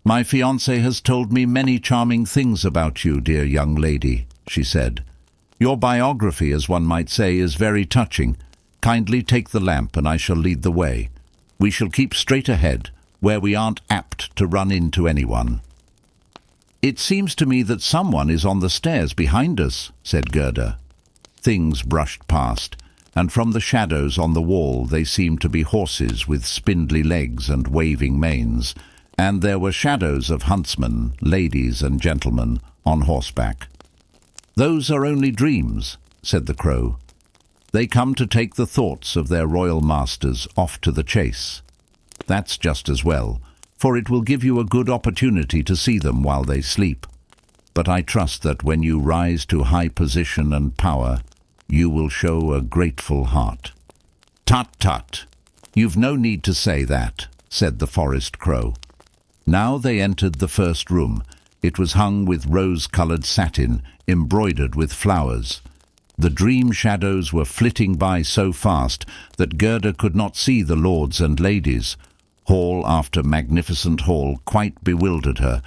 "My fiancé has told me many charming things about you, dear young lady," she said. "Your biography, as one might say, is very touching. Kindly take the lamp and I shall lead the way. We shall keep straight ahead, where we aren't apt to run into anyone." "It seems to me that someone is on the stairs behind us," said Gerda. Things brushed past, and from the shadows on the wall they seemed to be horses with spindly legs and waving manes, and there were shadows of huntsmen, ladies and gentlemen, on horseback. "Those are only dreams," said the crow. "They come to take the thoughts of their royal masters off to the chase. That's just as well, for it will give you a good opportunity to see them while they sleep. But I trust that when you rise to high position and power, you will show a grateful heart." "Tut, tut! You've no need to say that," said the forest crow. Now they entered the first room. It was hung with rose-coloured satin, embroidered with flowers. The dream shadows were flitting by so fast that Gerda could not see the lords and ladies. Hall after magnificent hall quite bewildered her,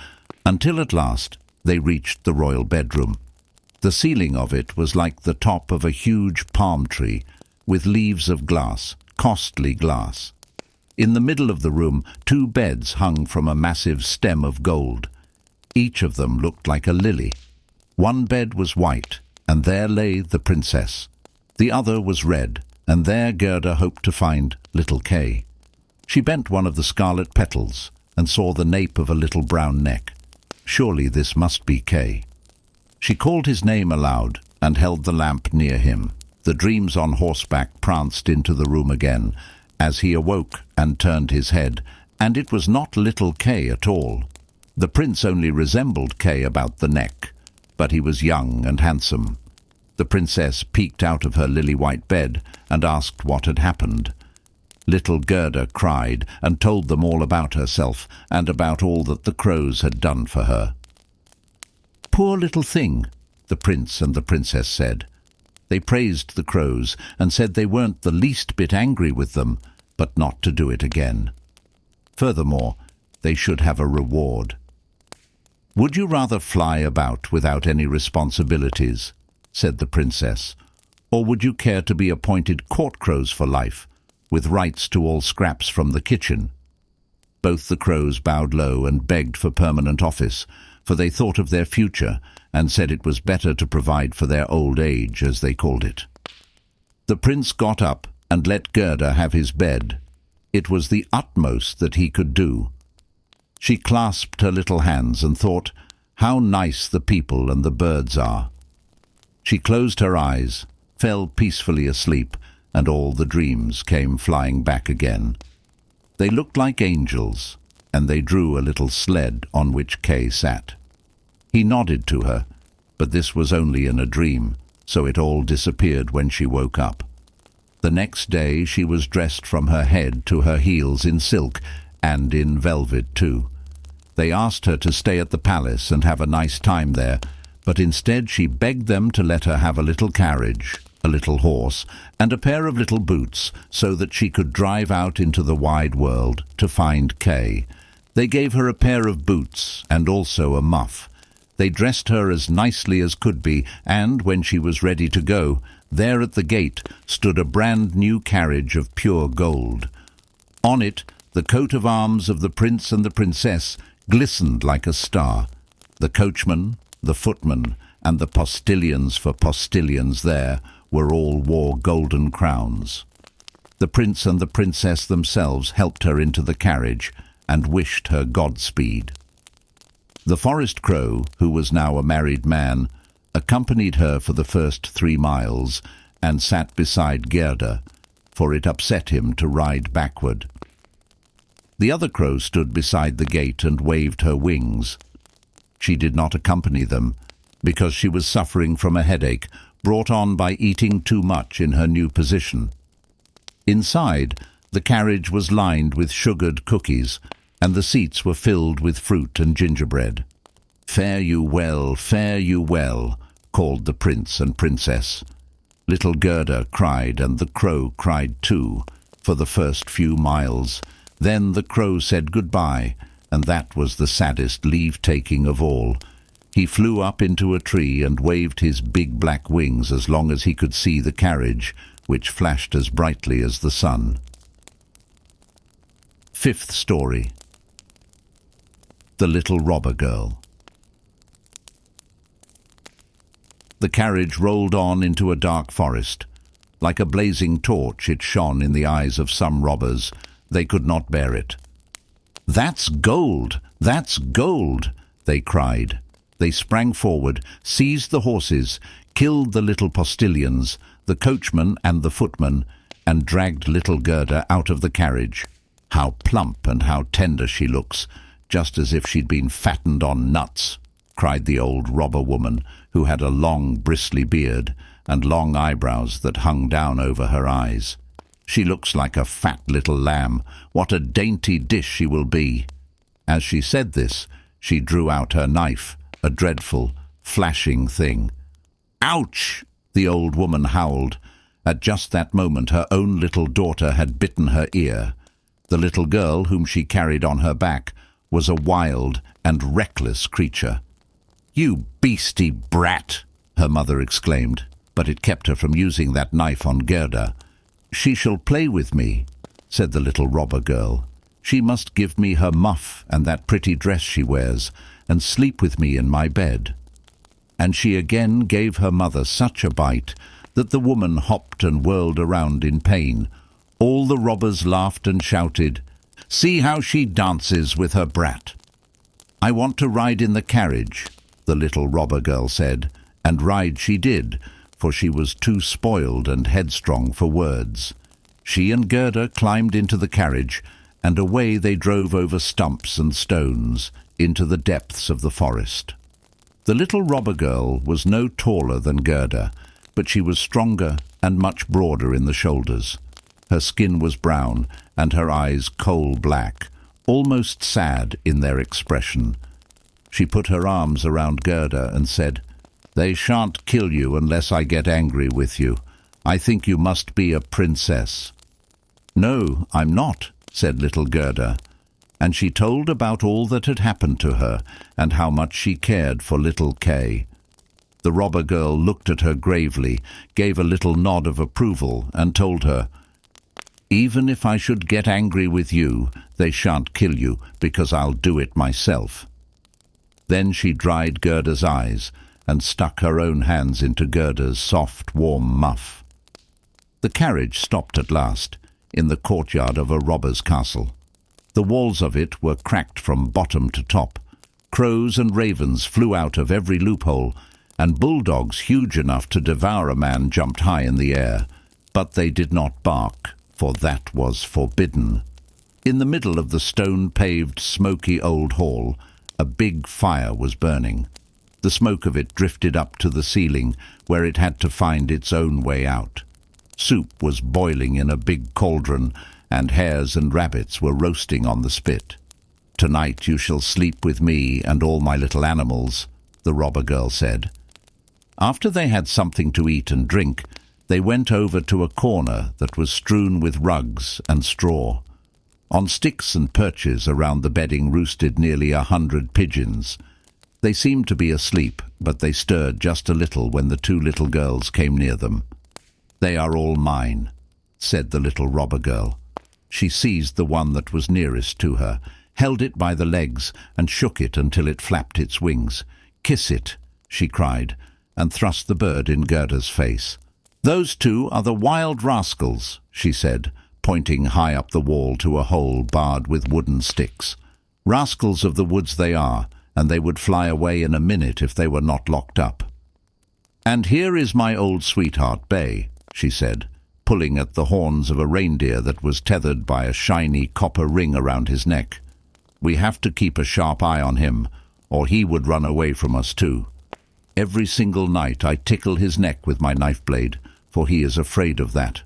until at last they reached the royal bedroom. The ceiling of it was like the top of a huge palm tree, with leaves of glass, costly glass. In the middle of the room, 2 beds hung from a massive stem of gold. Each of them looked like a lily. One bed was white, and there lay the princess. The other was red, and there Gerda hoped to find little Kay. She bent one of the scarlet petals, and saw the nape of a little brown neck. Surely this must be Kay. She called his name aloud, and held the lamp near him. The dreams on horseback pranced into the room again, as he awoke and turned his head, and it was not little Kay at all. The prince only resembled Kay about the neck, but he was young and handsome. The princess peeked out of her lily-white bed and asked what had happened. Little Gerda cried and told them all about herself and about all that the crows had done for her. "Poor little thing," the prince and the princess said. They praised the crows and said they weren't the least bit angry with them, but not to do it again. Furthermore, they should have a reward. "Would you rather fly about without any responsibilities," said the princess, "or would you care to be appointed court crows for life, with rights to all scraps from the kitchen?" Both the crows bowed low and begged for permanent office, for they thought of their future and said it was better to provide for their old age, as they called it. The prince got up and let Gerda have his bed. It was the utmost that he could do. She clasped her little hands and thought, how nice the people and the birds are. She closed her eyes, fell peacefully asleep, and all the dreams came flying back again. They looked like angels, and they drew a little sled on which Kay sat. He nodded to her, but this was only in a dream, so it all disappeared when she woke up. The next day she was dressed from her head to her heels in silk, and in velvet too. They asked her to stay at the palace and have a nice time there, but instead she begged them to let her have a little carriage, a little horse, and a pair of little boots, so that she could drive out into the wide world to find Kay. They gave her a pair of boots and also a muff. They dressed her as nicely as could be, and when she was ready to go, there at the gate stood a brand new carriage of pure gold. On it, the coat of arms of the prince and the princess glistened like a star. The coachman, the footman, and the postilions for postilions there all wore golden crowns. The prince and the princess themselves helped her into the carriage and wished her Godspeed. The forest crow, who was now a married man, accompanied her for the first 3 miles and sat beside Gerda, for it upset him to ride backward. The other crow stood beside the gate and waved her wings. She did not accompany them, because she was suffering from a headache brought on by eating too much in her new position. Inside, the carriage was lined with sugared cookies, and the seats were filled with fruit and gingerbread. "Fare you well, called the prince and princess. Little Gerda cried, and the crow cried too, for the first few miles. Then the crow said goodbye, and that was the saddest leave-taking of all. He flew up into a tree and waved his big black wings as long as he could see the carriage, which flashed as brightly as the sun. 5th story. The Little Robber Girl. The carriage rolled on into a dark forest. Like a blazing torch it shone in the eyes of some robbers. They could not bear it. "That's gold! That's gold!" they cried. They sprang forward, seized the horses, killed the little postilions, the coachman and the footman, and dragged little Gerda out of the carriage. "How plump and how tender she looks, just as if she'd been fattened on nuts," cried the old robber woman, who had a long bristly beard and long eyebrows that hung down over her eyes. "She looks like a fat little lamb. What a dainty dish she will be." As she said this, she drew out her knife, a dreadful, flashing thing. "Ouch!" the old woman howled. At just that moment her own little daughter had bitten her ear. The little girl whom she carried on her back was a wild and reckless creature. "You beastly brat!" her mother exclaimed, but it kept her from using that knife on Gerda. "She shall play with me," said the little robber girl. "She must give me her muff and that pretty dress she wears, and sleep with me in my bed." And she again gave her mother such a bite that the woman hopped and whirled around in pain. All the robbers laughed and shouted, "See how she dances with her brat." "I want to ride in the carriage," the little robber girl said, and ride she did, for she was too spoiled and headstrong for words. She and Gerda climbed into the carriage, and away they drove over stumps and stones into the depths of the forest. The little robber girl was no taller than Gerda, but she was stronger and much broader in the shoulders. Her skin was brown, and her eyes coal-black, almost sad in their expression. She put her arms around Gerda and said, "They shan't kill you unless I get angry with you. I think you must be a princess." "No, I'm not," said little Gerda, and she told about all that had happened to her and how much she cared for little Kay. The robber girl looked at her gravely, gave a little nod of approval, and told her, "Even if I should get angry with you, they shan't kill you, because I'll do it myself." Then she dried Gerda's eyes and stuck her own hands into Gerda's soft, warm muff. The carriage stopped at last, in the courtyard of a robber's castle. The walls of it were cracked from bottom to top. Crows and ravens flew out of every loophole, and bulldogs huge enough to devour a man jumped high in the air. But they did not bark, for that was forbidden. In the middle of the stone-paved, smoky old hall, a big fire was burning. The smoke of it drifted up to the ceiling, where it had to find its own way out. Soup was boiling in a big cauldron, and hares and rabbits were roasting on the spit. "Tonight you shall sleep with me and all my little animals," the robber girl said. After they had something to eat and drink, they went over to a corner that was strewn with rugs and straw. On sticks and perches around the bedding roosted nearly 100 pigeons. They seemed to be asleep, but they stirred just a little when the two little girls came near them. "They are all mine," said the little robber girl. She seized the one that was nearest to her, held it by the legs, and shook it until it flapped its wings. "Kiss it," she cried, and thrust the bird in Gerda's face. "Those two are the wild rascals," she said, pointing high up the wall to a hole barred with wooden sticks. "Rascals of the woods they are, and they would fly away in a minute if they were not locked up." "And here is my old sweetheart, Bay," she said, pulling at the horns of a reindeer that was tethered by a shiny copper ring around his neck. "We have to keep a sharp eye on him, or he would run away from us too. Every single night I tickle his neck with my knife blade, for he is afraid of that."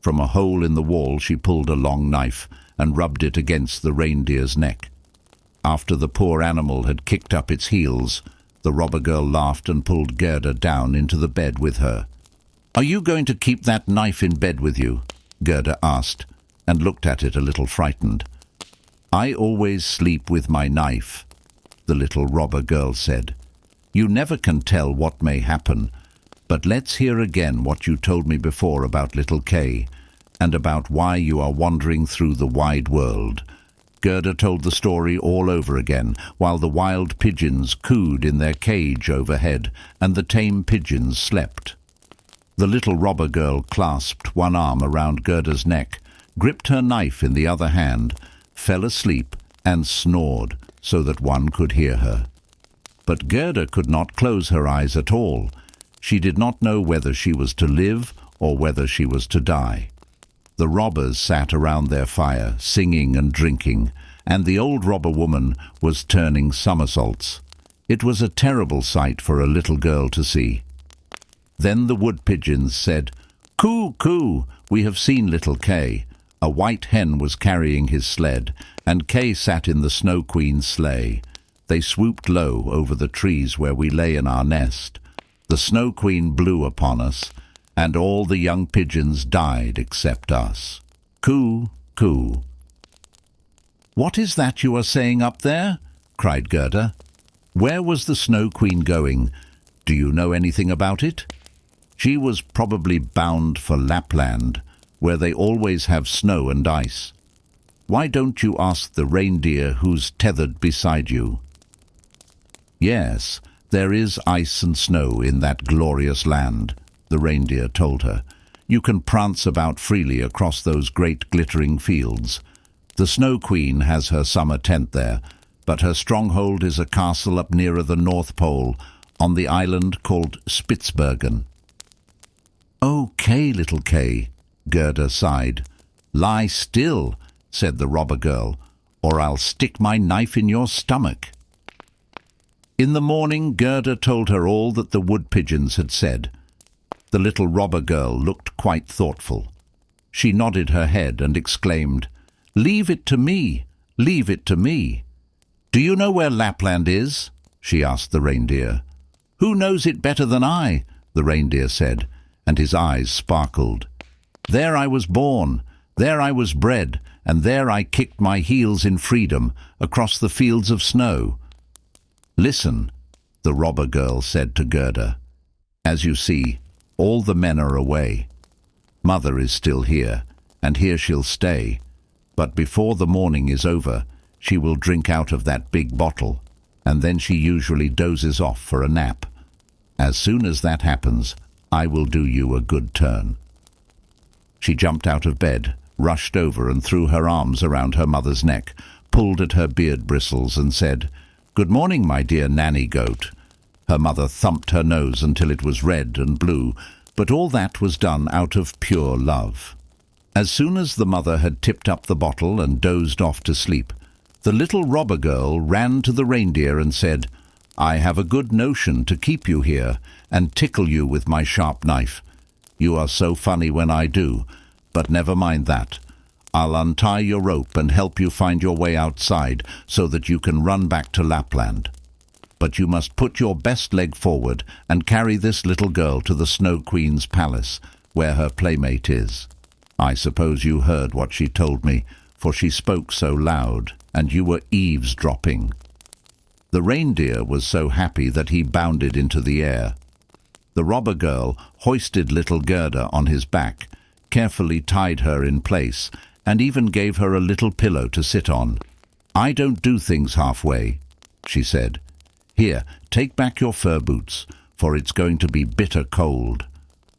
From a hole in the wall she pulled a long knife and rubbed it against the reindeer's neck. After the poor animal had kicked up its heels, the robber girl laughed and pulled Gerda down into the bed with her. "Are you going to keep that knife in bed with you?" Gerda asked, and looked at it a little frightened. "I always sleep with my knife," the little robber girl said. "You never can tell what may happen, but let's hear again what you told me before about little Kay, and about why you are wandering through the wide world." Gerda told the story all over again, while the wild pigeons cooed in their cage overhead, and the tame pigeons slept. The little robber girl clasped one arm around Gerda's neck, gripped her knife in the other hand, fell asleep, and snored so that one could hear her. But Gerda could not close her eyes at all. She did not know whether she was to live or whether she was to die. The robbers sat around their fire, singing and drinking, and the old robber woman was turning somersaults. It was a terrible sight for a little girl to see. Then the wood pigeons said, "Coo, coo, we have seen little Kay." A white hen was carrying his sled, and Kay sat in the Snow Queen's sleigh. They swooped low over the trees where we lay in our nest. The Snow Queen blew upon us, and all the young pigeons died except us. Coo, coo. "What is that you are saying up there?" cried Gerda. "Where was the Snow Queen going? Do you know anything about it?" "She was probably bound for Lapland, where they always have snow and ice. Why don't you ask the reindeer who's tethered beside you?" "Yes, there is ice and snow in that glorious land," the reindeer told her. "You can prance about freely across those great glittering fields. The Snow Queen has her summer tent there, but her stronghold is a castle up nearer the North Pole, on the island called Spitzbergen." "Oh, Kay, little Kay," Gerda sighed. "Lie still," said the robber girl, "or I'll stick my knife in your stomach." In the morning Gerda told her all that the wood pigeons had said. The little robber girl looked quite thoughtful. She nodded her head and exclaimed, "Leave it to me, leave it to me." "Do you know where Lapland is?" she asked the reindeer. "Who knows it better than I?" the reindeer said, and his eyes sparkled. "There I was born, there I was bred, and there I kicked my heels in freedom across the fields of snow." "Listen," the robber girl said to Gerda. "As you see, all the men are away. Mother is still here, and here she'll stay. But before the morning is over, she will drink out of that big bottle, and then she usually dozes off for a nap. As soon as that happens, I will do you a good turn." She jumped out of bed, rushed over and threw her arms around her mother's neck, pulled at her beard bristles and said, "Good morning, my dear nanny goat." Her mother thumped her nose until it was red and blue, but all that was done out of pure love. As soon as the mother had tipped up the bottle and dozed off to sleep, the little robber girl ran to the reindeer and said, "I have a good notion to keep you here and tickle you with my sharp knife. You are so funny when I do, but never mind that. I'll untie your rope and help you find your way outside so that you can run back to Lapland. But you must put your best leg forward and carry this little girl to the Snow Queen's palace, where her playmate is. I suppose you heard what she told me, for she spoke so loud, and you were eavesdropping." The reindeer was so happy that he bounded into the air. The robber girl hoisted little Gerda on his back, carefully tied her in place, and even gave her a little pillow to sit on. "I don't do things halfway," she said. "Here, take back your fur boots, for it's going to be bitter cold.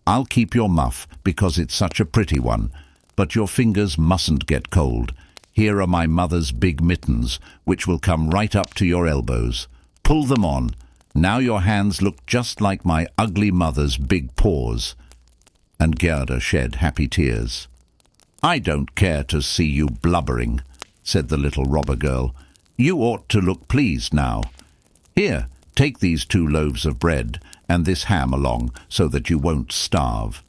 I'll keep your muff because it's such a pretty one, but your fingers mustn't get cold. Here are my mother's big mittens, which will come right up to your elbows. Pull them on. Now your hands look just like my ugly mother's big paws." And Gerda shed happy tears. "I don't care to see you blubbering," said the little robber girl. "You ought to look pleased now. Here, take these 2 loaves of bread and this ham along so that you won't starve."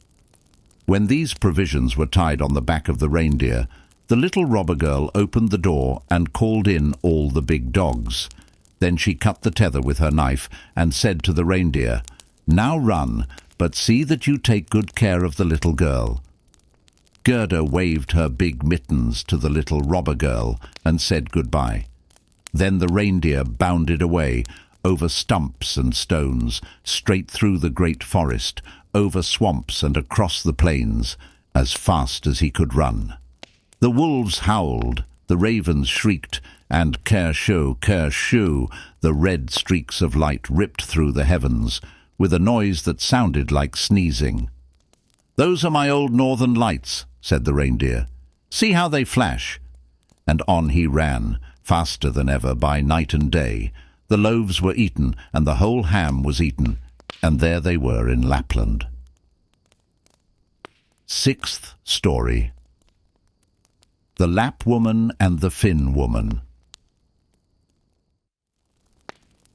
When these provisions were tied on the back of the reindeer, the little robber girl opened the door and called in all the big dogs. Then she cut the tether with her knife and said to the reindeer, "Now run, but see that you take good care of the little girl." Gerda waved her big mittens to the little robber girl and said goodbye. Then the reindeer bounded away, over stumps and stones, straight through the great forest, over swamps and across the plains, as fast as he could run. The wolves howled, the ravens shrieked, and kershoo, kershoo, the red streaks of light ripped through the heavens, with a noise that sounded like sneezing. "Those are my old northern lights," said the reindeer. "See how they flash." And on he ran, faster than ever by night and day. The loaves were eaten, and the whole ham was eaten, and there they were in Lapland. Sixth story. The Lap Woman and the Finn Woman.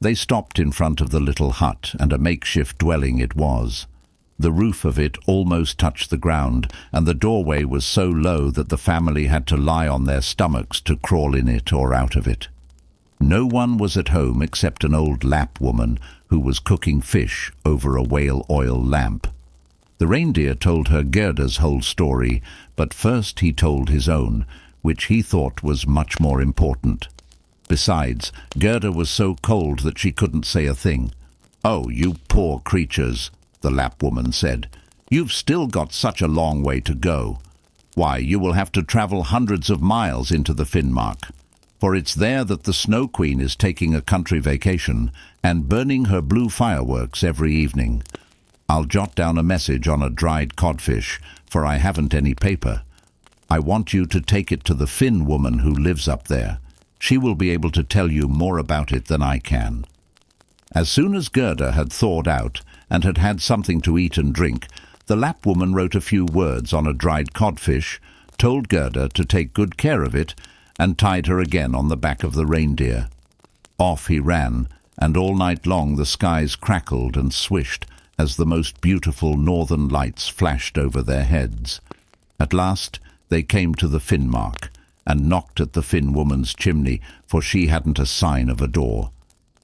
They stopped in front of the little hut, and a makeshift dwelling it was. The roof of it almost touched the ground, and the doorway was so low that the family had to lie on their stomachs to crawl in it or out of it. No one was at home except an old Lap woman who was cooking fish over a whale oil lamp. The reindeer told her Gerda's whole story, but first he told his own, which he thought was much more important. Besides, Gerda was so cold that she couldn't say a thing. "Oh, you poor creatures," the Lap woman said. "You've still got such a long way to go. Why, you will have to travel hundreds of miles into the Finnmark. For it's there that the Snow Queen is taking a country vacation and burning her blue fireworks every evening. I'll jot down a message on a dried codfish, for I haven't any paper. I want you to take it to the Finn woman who lives up there. She will be able to tell you more about it than I can." As soon as Gerda had thawed out and had had something to eat and drink, the Lap woman wrote a few words on a dried codfish, told Gerda to take good care of it, and tied her again on the back of the reindeer. Off he ran, and all night long the skies crackled and swished as the most beautiful northern lights flashed over their heads. At last they came to the Finnmark, and knocked at the Finn woman's chimney, for she hadn't a sign of a door.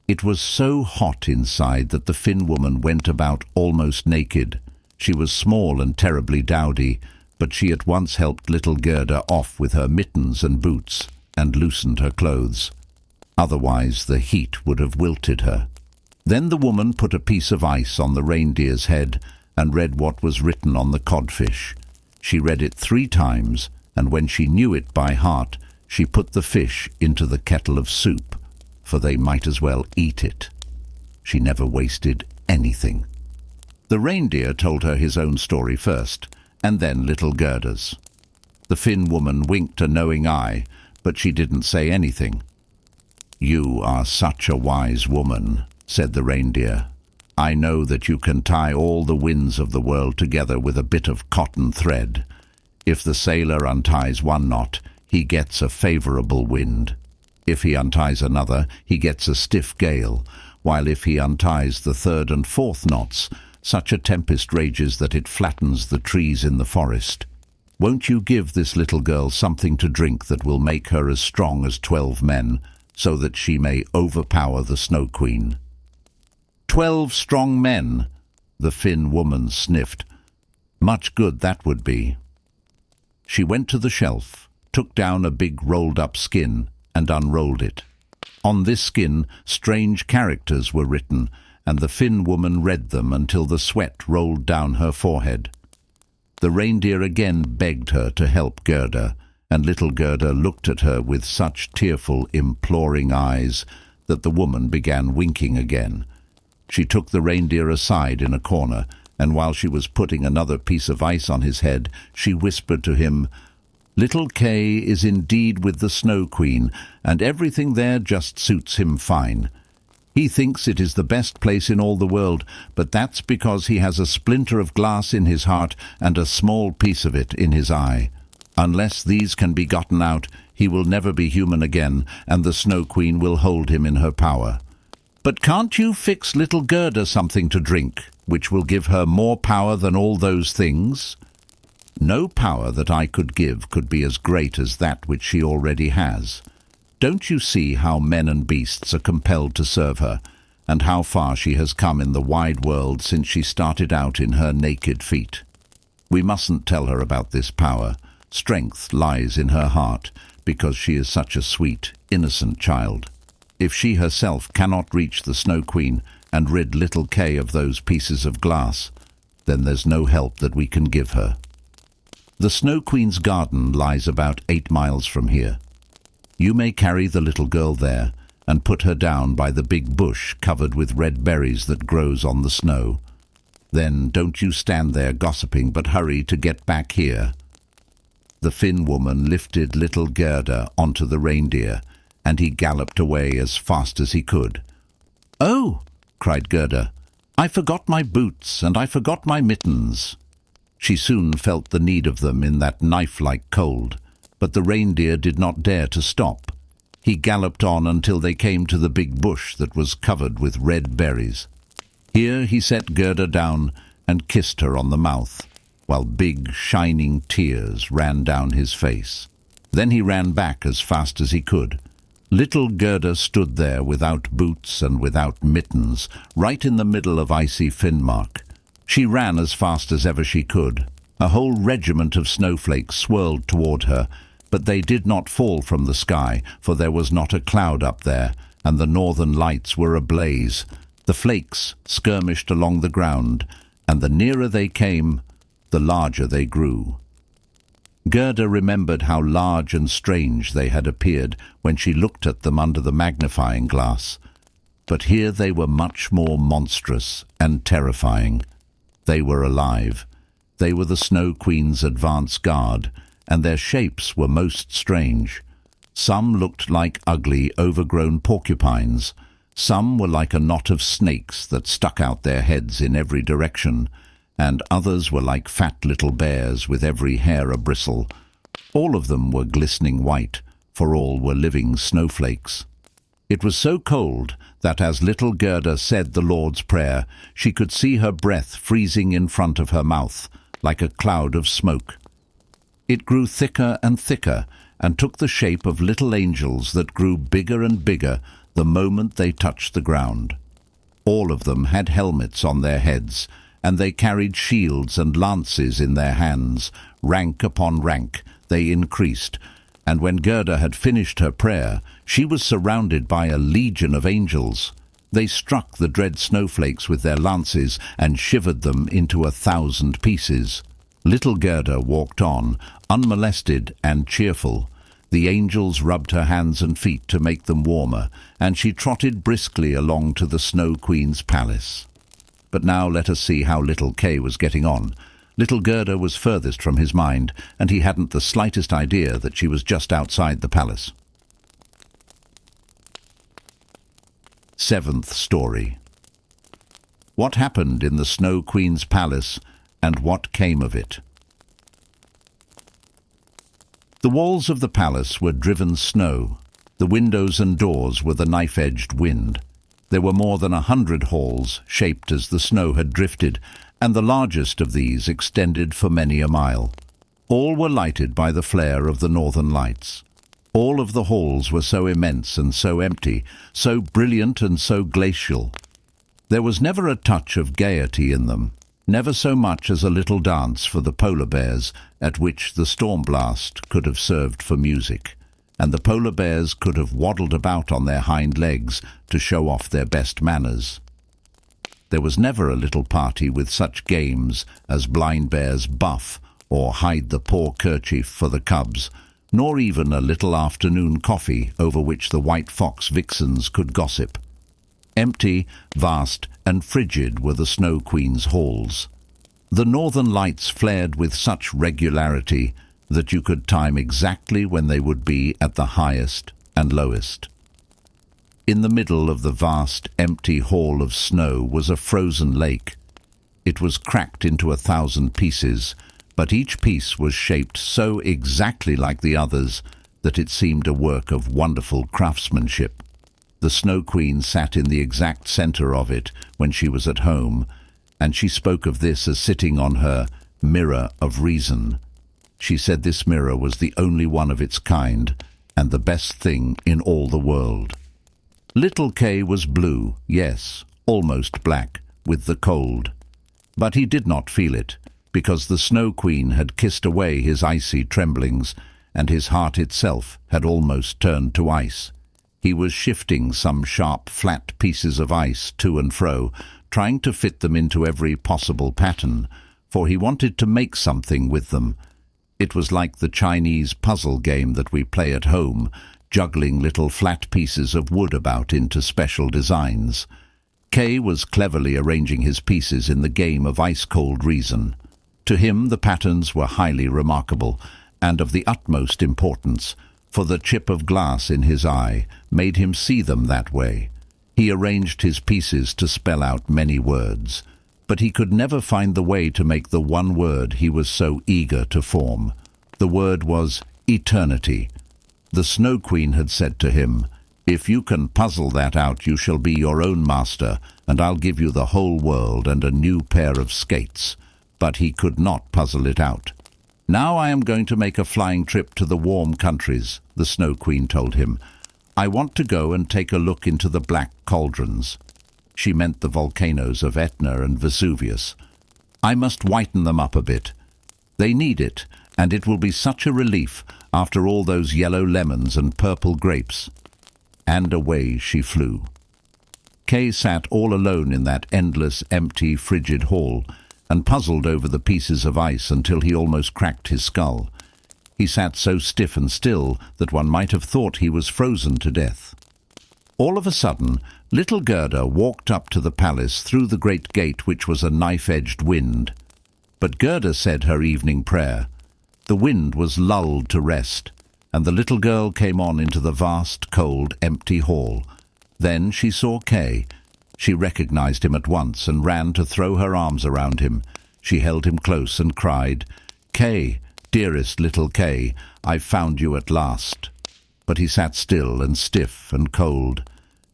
It was so hot inside that the Finn woman went about almost naked. She was small and terribly dowdy, but she at once helped little Gerda off with her mittens and boots, and loosened her clothes. Otherwise the heat would have wilted her. Then the woman put a piece of ice on the reindeer's head, and read what was written on the codfish. She read it 3 times, and when she knew it by heart, she put the fish into the kettle of soup, for they might as well eat it. She never wasted anything. The reindeer told her his own story first, and then little Gerda's. The Finn woman winked a knowing eye, but she didn't say anything. "You are such a wise woman," said the reindeer. "I know that you can tie all the winds of the world together with a bit of cotton thread. If the sailor unties one knot, he gets a favourable wind. If he unties another, he gets a stiff gale, while if he unties the 3rd and 4th knots, such a tempest rages that it flattens the trees in the forest. Won't you give this little girl something to drink that will make her as strong as 12 men, so that she may overpower the Snow Queen?" 12 strong men, the Finn woman sniffed. Much good that would be. She went to the shelf, took down a big rolled-up skin, and unrolled it. On this skin strange characters were written, and the Finn woman read them until the sweat rolled down her forehead. The reindeer again begged her to help Gerda, and little Gerda looked at her with such tearful, imploring eyes that the woman began winking again. She took the reindeer aside in a corner, and while she was putting another piece of ice on his head, she whispered to him, "Little Kay is indeed with the Snow Queen, and everything there just suits him fine. He thinks it is the best place in all the world, but that's because he has a splinter of glass in his heart and a small piece of it in his eye. Unless these can be gotten out, he will never be human again, and the Snow Queen will hold him in her power. But can't you fix little Gerda something to drink, which will give her more power than all those things?" "No power that I could give could be as great as that which she already has. Don't you see how men and beasts are compelled to serve her, and how far she has come in the wide world since she started out in her naked feet? We mustn't tell her about this power. Strength lies in her heart, because she is such a sweet, innocent child. If she herself cannot reach the Snow Queen and rid little Kay of those pieces of glass, then there's no help that we can give her. The Snow Queen's garden lies about 8 miles from here. You may carry the little girl there and put her down by the big bush covered with red berries that grows on the snow. Then don't you stand there gossiping, but hurry to get back here." The Finn woman lifted little Gerda onto the reindeer, and he galloped away as fast as he could, "Oh!" cried Gerda. "I forgot my boots, and I forgot my mittens." She soon felt the need of them in that knife-like cold, but the reindeer did not dare to stop. He galloped on until they came to the big bush that was covered with red berries. Here he set Gerda down and kissed her on the mouth, while big, shining tears ran down his face. Then he ran back as fast as he could. Little Gerda stood there without boots and without mittens, right in the middle of icy Finnmark. She ran as fast as ever she could. A whole regiment of snowflakes swirled toward her, but they did not fall from the sky, for there was not a cloud up there, and the northern lights were ablaze. The flakes skirmished along the ground, and the nearer they came, the larger they grew. Gerda remembered how large and strange they had appeared when she looked at them under the magnifying glass. But here they were much more monstrous and terrifying. They were alive. They were the Snow Queen's advance guard, and their shapes were most strange. Some looked like ugly, overgrown porcupines. Some were like a knot of snakes that stuck out their heads in every direction, and others were like fat little bears with every hair a-bristle. All of them were glistening white, for all were living snowflakes. It was so cold that as little Gerda said the Lord's Prayer, she could see her breath freezing in front of her mouth, like a cloud of smoke. It grew thicker and thicker, and took the shape of little angels that grew bigger and bigger the moment they touched the ground. All of them had helmets on their heads, and they carried shields and lances in their hands. Rank upon rank they increased, and when Gerda had finished her prayer, she was surrounded by a legion of angels. They struck the dread snowflakes with their lances and shivered them into 1,000 pieces. Little Gerda walked on, unmolested and cheerful. The angels rubbed her hands and feet to make them warmer, and she trotted briskly along to the Snow Queen's palace. But now let us see how little Kay was getting on. Little Gerda was furthest from his mind, and he hadn't the slightest idea that she was just outside the palace. 7th story. What happened in the Snow Queen's palace, and what came of it? The walls of the palace were driven snow. The windows and doors were the knife-edged wind. There were more than 100 halls, shaped as the snow had drifted, and the largest of these extended for many a mile. All were lighted by the flare of the northern lights. All of the halls were so immense and so empty, so brilliant and so glacial. There was never a touch of gaiety in them, never so much as a little dance for the polar bears, at which the storm blast could have served for music, and the polar bears could have waddled about on their hind legs to show off their best manners. There was never a little party with such games as blind bear's buff or hide the paw kerchief for the cubs, nor even a little afternoon coffee over which the white fox vixens could gossip. Empty, vast, and frigid were the Snow Queen's halls. The northern lights flared with such regularity that you could time exactly when they would be at the highest and lowest. In the middle of the vast, empty hall of snow was a frozen lake. It was cracked into 1,000 pieces, but each piece was shaped so exactly like the others that it seemed a work of wonderful craftsmanship. The Snow Queen sat in the exact center of it when she was at home, and she spoke of this as sitting on her mirror of reason. She said this mirror was the only one of its kind, and the best thing in all the world. Little Kay was blue, yes, almost black, with the cold. But he did not feel it, because the Snow Queen had kissed away his icy tremblings, and his heart itself had almost turned to ice. He was shifting some sharp, flat pieces of ice to and fro, trying to fit them into every possible pattern, for he wanted to make something with them. It was like the Chinese puzzle game that we play at home, juggling little flat pieces of wood about into special designs. Kay was cleverly arranging his pieces in the game of ice-cold reason. To him the patterns were highly remarkable, and of the utmost importance, for the chip of glass in his eye made him see them that way. He arranged his pieces to spell out many words, but he could never find the way to make the one word he was so eager to form. The word was eternity. The Snow Queen had said to him, "If you can puzzle that out, you shall be your own master, and I'll give you the whole world and a new pair of skates." But he could not puzzle it out. "Now I am going to make a flying trip to the warm countries," the Snow Queen told him. "I want to go and take a look into the black cauldrons." She meant the volcanoes of Etna and Vesuvius. "I must whiten them up a bit. They need it, and it will be such a relief after all those yellow lemons and purple grapes." And away she flew. Kay sat all alone in that endless, empty, frigid hall, and puzzled over the pieces of ice until he almost cracked his skull. He sat so stiff and still that one might have thought he was frozen to death. All of a sudden, little Gerda walked up to the palace through the great gate, which was a knife-edged wind. But Gerda said her evening prayer. The wind was lulled to rest, and the little girl came on into the vast, cold, empty hall. Then she saw Kay. She recognized him at once and ran to throw her arms around him. She held him close and cried, "Kay, dearest little Kay, I've found you at last." But he sat still and stiff and cold.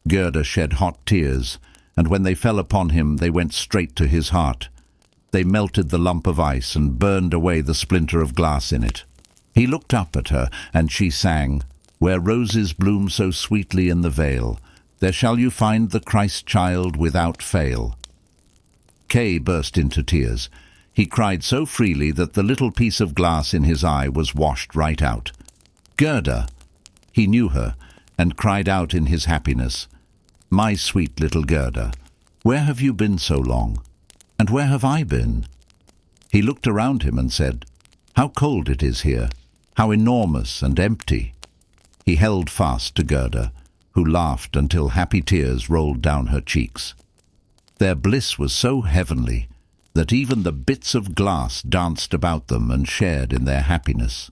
Gerda shed hot tears, and when they fell upon him they went straight to his heart. They melted the lump of ice and burned away the splinter of glass in it. He looked up at her, and she sang, "Where roses bloom so sweetly in the vale, there shall you find the Christ child without fail." Kay burst into tears. He cried so freely that the little piece of glass in his eye was washed right out. "Gerda!" He knew her, and cried out in his happiness, "My sweet little Gerda, where have you been so long? And where have I been?" He looked around him and said, "How cold it is here, how enormous and empty." He held fast to Gerda, who laughed until happy tears rolled down her cheeks. Their bliss was so heavenly that even the bits of glass danced about them and shared in their happiness.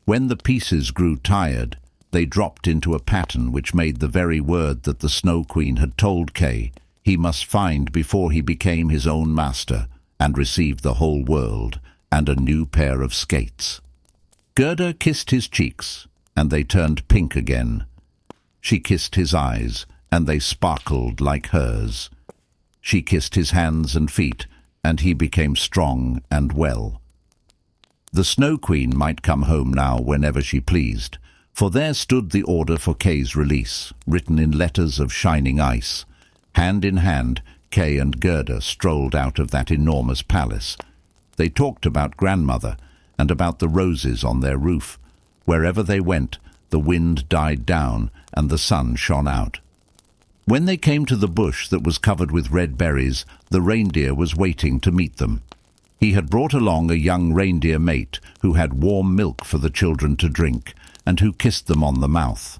When the pieces grew tired, they dropped into a pattern which made the very word that the Snow Queen had told Kay he must find before he became his own master and received the whole world and a new pair of skates. Gerda kissed his cheeks, and they turned pink again. She kissed his eyes, and they sparkled like hers. She kissed his hands and feet, and he became strong and well. The Snow Queen might come home now whenever she pleased, for there stood the order for Kay's release, written in letters of shining ice. Hand in hand, Kay and Gerda strolled out of that enormous palace. They talked about grandmother and about the roses on their roof. Wherever they went, the wind died down and the sun shone out. When they came to the bush that was covered with red berries, the reindeer was waiting to meet them. He had brought along a young reindeer mate who had warm milk for the children to drink and who kissed them on the mouth.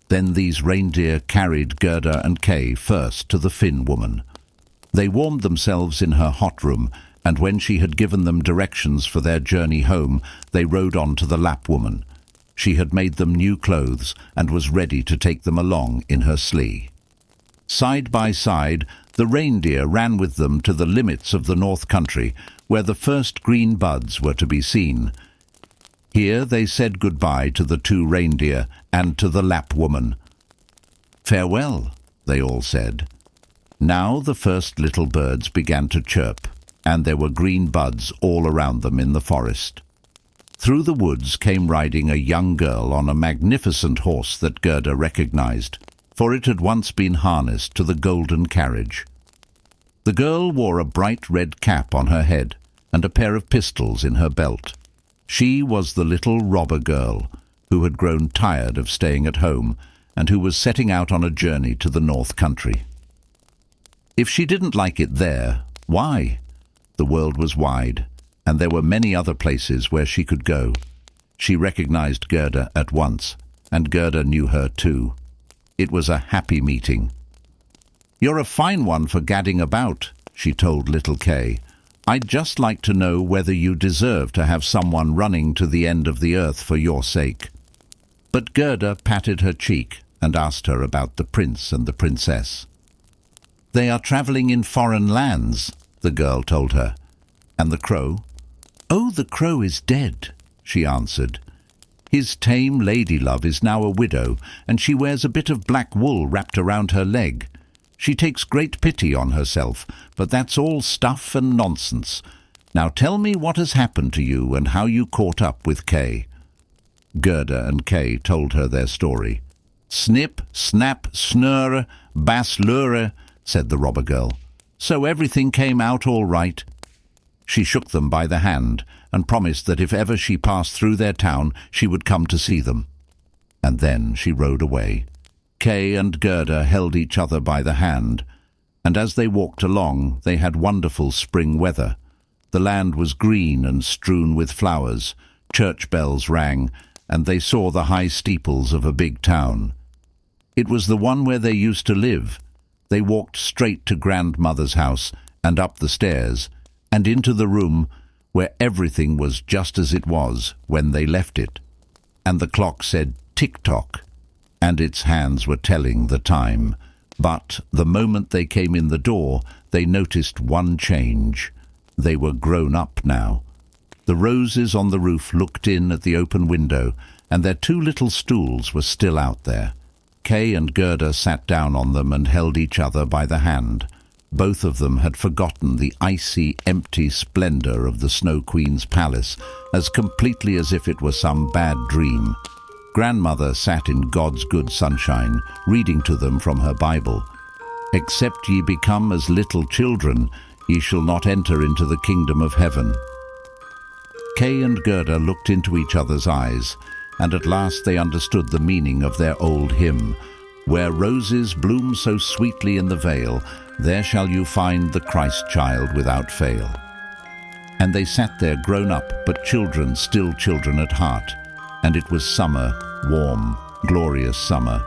Then these reindeer carried Gerda and Kay first to the Finn woman. They warmed themselves in her hot room, and when she had given them directions for their journey home, they rode on to the Lapp woman. She had made them new clothes and was ready to take them along in her sleigh. Side by side, the reindeer ran with them to the limits of the North Country, where the first green buds were to be seen. Here they said goodbye to the two reindeer and to the Lapp woman. "Farewell," they all said. Now the first little birds began to chirp, and there were green buds all around them in the forest. Through the woods came riding a young girl on a magnificent horse that Gerda recognized, for it had once been harnessed to the golden carriage. The girl wore a bright red cap on her head and a pair of pistols in her belt. She was the little robber girl who had grown tired of staying at home and who was setting out on a journey to the North Country. If she didn't like it there, why? The world was wide, and there were many other places where she could go. She recognized Gerda at once, and Gerda knew her too. It was a happy meeting. "You're a fine one for gadding about," she told little Kay. "I'd just like to know whether you deserve to have someone running to the end of the earth for your sake." But Gerda patted her cheek and asked her about the prince and the princess. "They are traveling in foreign lands," the girl told her. "And the crow?" "Oh, the crow is dead," she answered. "His tame ladylove is now a widow, and she wears a bit of black wool wrapped around her leg. She takes great pity on herself, but that's all stuff and nonsense. Now tell me what has happened to you and how you caught up with Kay." Gerda and Kay told her their story. "Snip, snap, snurr, bass lure," said the robber girl. "So everything came out all right." She shook them by the hand and promised that if ever she passed through their town, she would come to see them. And then she rode away. Kay and Gerda held each other by the hand, and as they walked along, they had wonderful spring weather. The land was green and strewn with flowers, church bells rang, and they saw the high steeples of a big town. It was the one where they used to live. They walked straight to grandmother's house and up the stairs, and into the room where everything was just as it was when they left it. And the clock said tick-tock, and its hands were telling the time. But the moment they came in the door, they noticed one change. They were grown up now. The roses on the roof looked in at the open window, and their two little stools were still out there. Kay and Gerda sat down on them and held each other by the hand. Both of them had forgotten the icy, empty splendor of the Snow Queen's palace as completely as if it were some bad dream. Grandmother sat in God's good sunshine, reading to them from her Bible. "Except ye become as little children, ye shall not enter into the kingdom of heaven." Kay and Gerda looked into each other's eyes, and at last they understood the meaning of their old hymn, "Where roses bloom so sweetly in the vale, there shall you find the Christ child without fail." And they sat there grown up, but children, still children at heart. And it was summer, warm, glorious summer.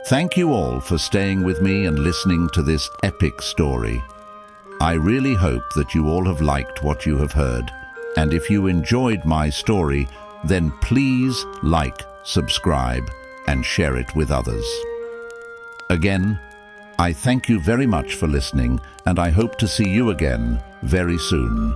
Thank you all for staying with me and listening to this epic story. I really hope that you all have liked what you have heard. And if you enjoyed my story, then please like, subscribe, and share it with others. Again, I thank you very much for listening, and I hope to see you again very soon.